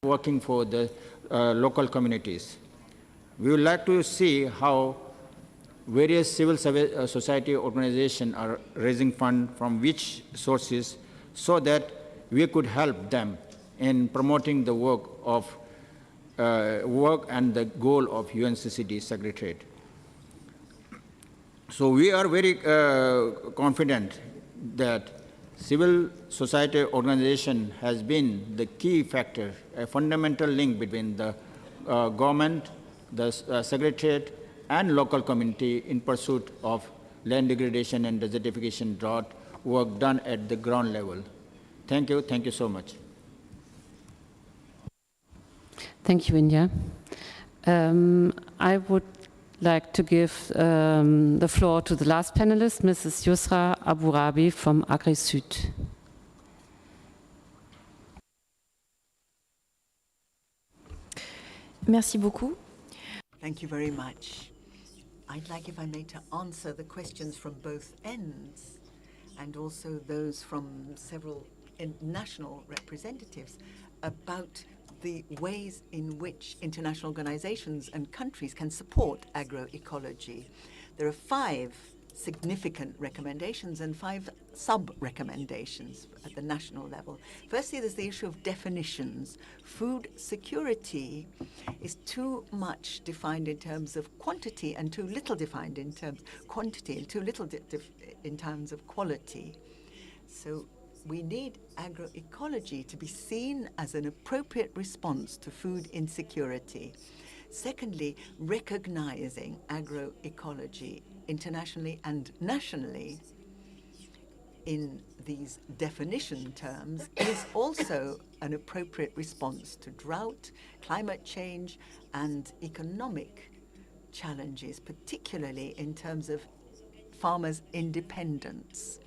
working for the local communities. We would like to see how various civil society organizations are raising funds from which sources so that we could help them in promoting the work and the goal of UNCCD Secretariat. So we are very confident that civil society organization has been the key factor, a fundamental link between the government, the Secretariat, and local community in pursuit of land degradation and desertification drought work done at the ground level. Thank you so much. Thank you, India. I would like to give the floor to the last panelist, Mrs. Yusra Abourabi from AgriSud. Merci beaucoup. Thank you very much. I'd like, if I may, to answer the questions from both ends and also those from several national representatives about the ways in which international organizations and countries can support agroecology. There are 5 significant recommendations and 5 sub-recommendations at the national level. Firstly, there's the issue of definitions. Food security is too much defined in terms of quantity and too little defined in terms of quantity and too little in terms of quality. So we need agroecology to be seen as an appropriate response to food insecurity. Secondly, recognizing agroecology internationally and nationally in these definition terms is also an appropriate response to drought, climate change, and economic challenges, particularly in terms of farmers' independence.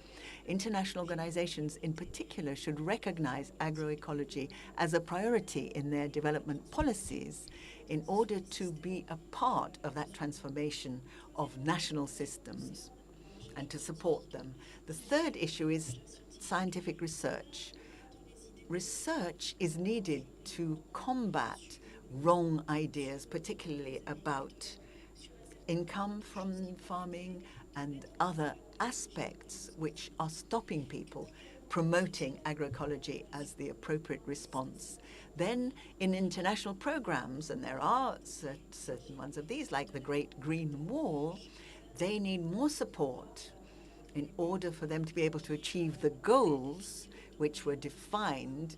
International organizations in particular should recognize agroecology as a priority in their development policies in order to be a part of that transformation of national systems and to support them. The third issue is scientific research. Research is needed to combat wrong ideas, particularly about income from farming and other aspects which are stopping people promoting agroecology as the appropriate response. Then in international programs, and there are certain ones of these, like the Great Green Wall, they need more support in order for them to be able to achieve the goals which were defined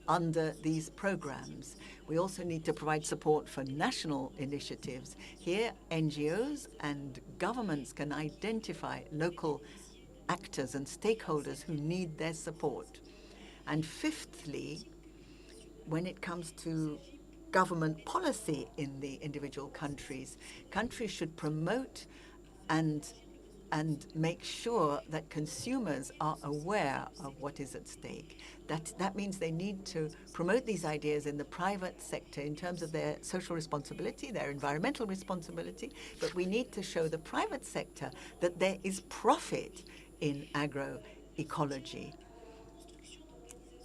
under these programs. We also need to provide support for national initiatives. Here, NGOs and governments can identify local actors and stakeholders who need their support. And fifthly, when it comes to government policy in the individual countries, countries should promote and make sure that consumers are aware of what is at stake. That means they need to promote these ideas in the private sector in terms of their social responsibility, their environmental responsibility, but we need to show the private sector that there is profit in agroecology.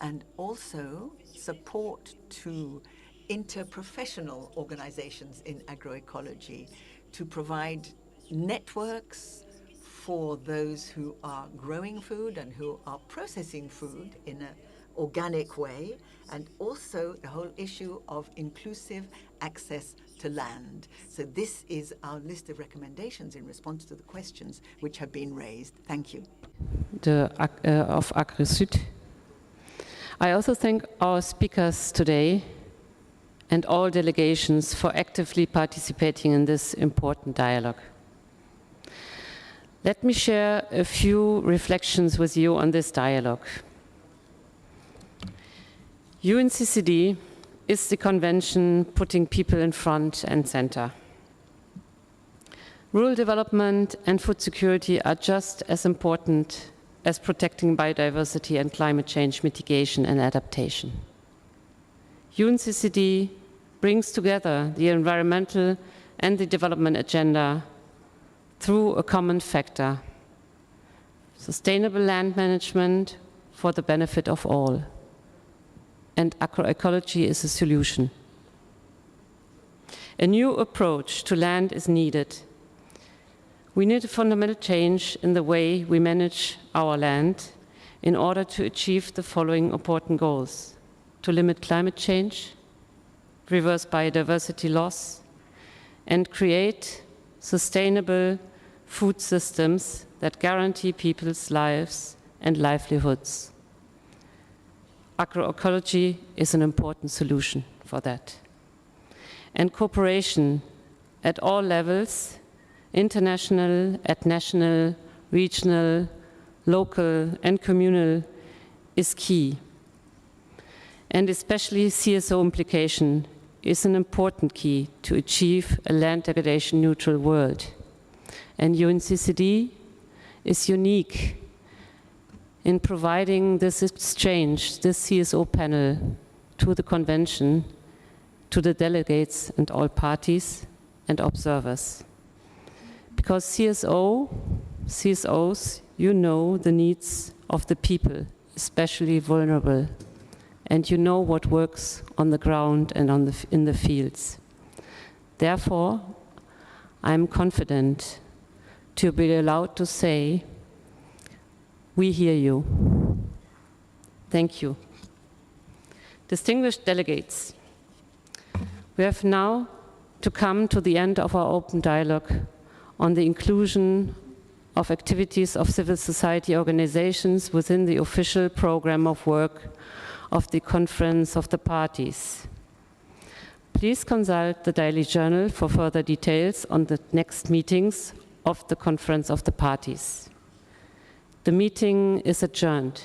And also support to interprofessional organizations in agroecology to provide networks for those who are growing food and who are processing food in an organic way, and also the whole issue of inclusive access to land. So this is our list of recommendations in response to the questions which have been raised. Thank you. Of AgriSud. I also thank our speakers today and all delegations for actively participating in this important dialogue. Let me share a few reflections with you on this dialogue. UNCCD is the convention putting people in front and center. Rural development and food security are just as important as protecting biodiversity and climate change mitigation and adaptation. UNCCD brings together the environmental and the development agenda through a common factor: sustainable land management for the benefit of all. And agroecology is a solution. A new approach to land is needed. We need a fundamental change in the way we manage our land in order to achieve the following important goals: to limit climate change, reverse biodiversity loss, and create sustainable food systems that guarantee people's lives and livelihoods. Agroecology is an important solution for that. And cooperation at all levels, international, at national, regional, local, and communal, is key. And especially CSO implication is an important key to achieve a land degradation neutral world. And UNCCD is unique in providing this exchange, this CSO panel, to the convention, to the delegates and all parties and observers. Because CSOs, you know the needs of the people, especially vulnerable, and you know what works on the ground and in the fields. Therefore, I'm confident to be allowed to say, we hear you. Thank you. Distinguished delegates, we have now to come to the end of our open dialogue on the inclusion of activities of civil society organizations within the official program of work of the Conference of the Parties. Please consult the Daily Journal for further details on the next meetings of the Conference of the Parties. The meeting is adjourned.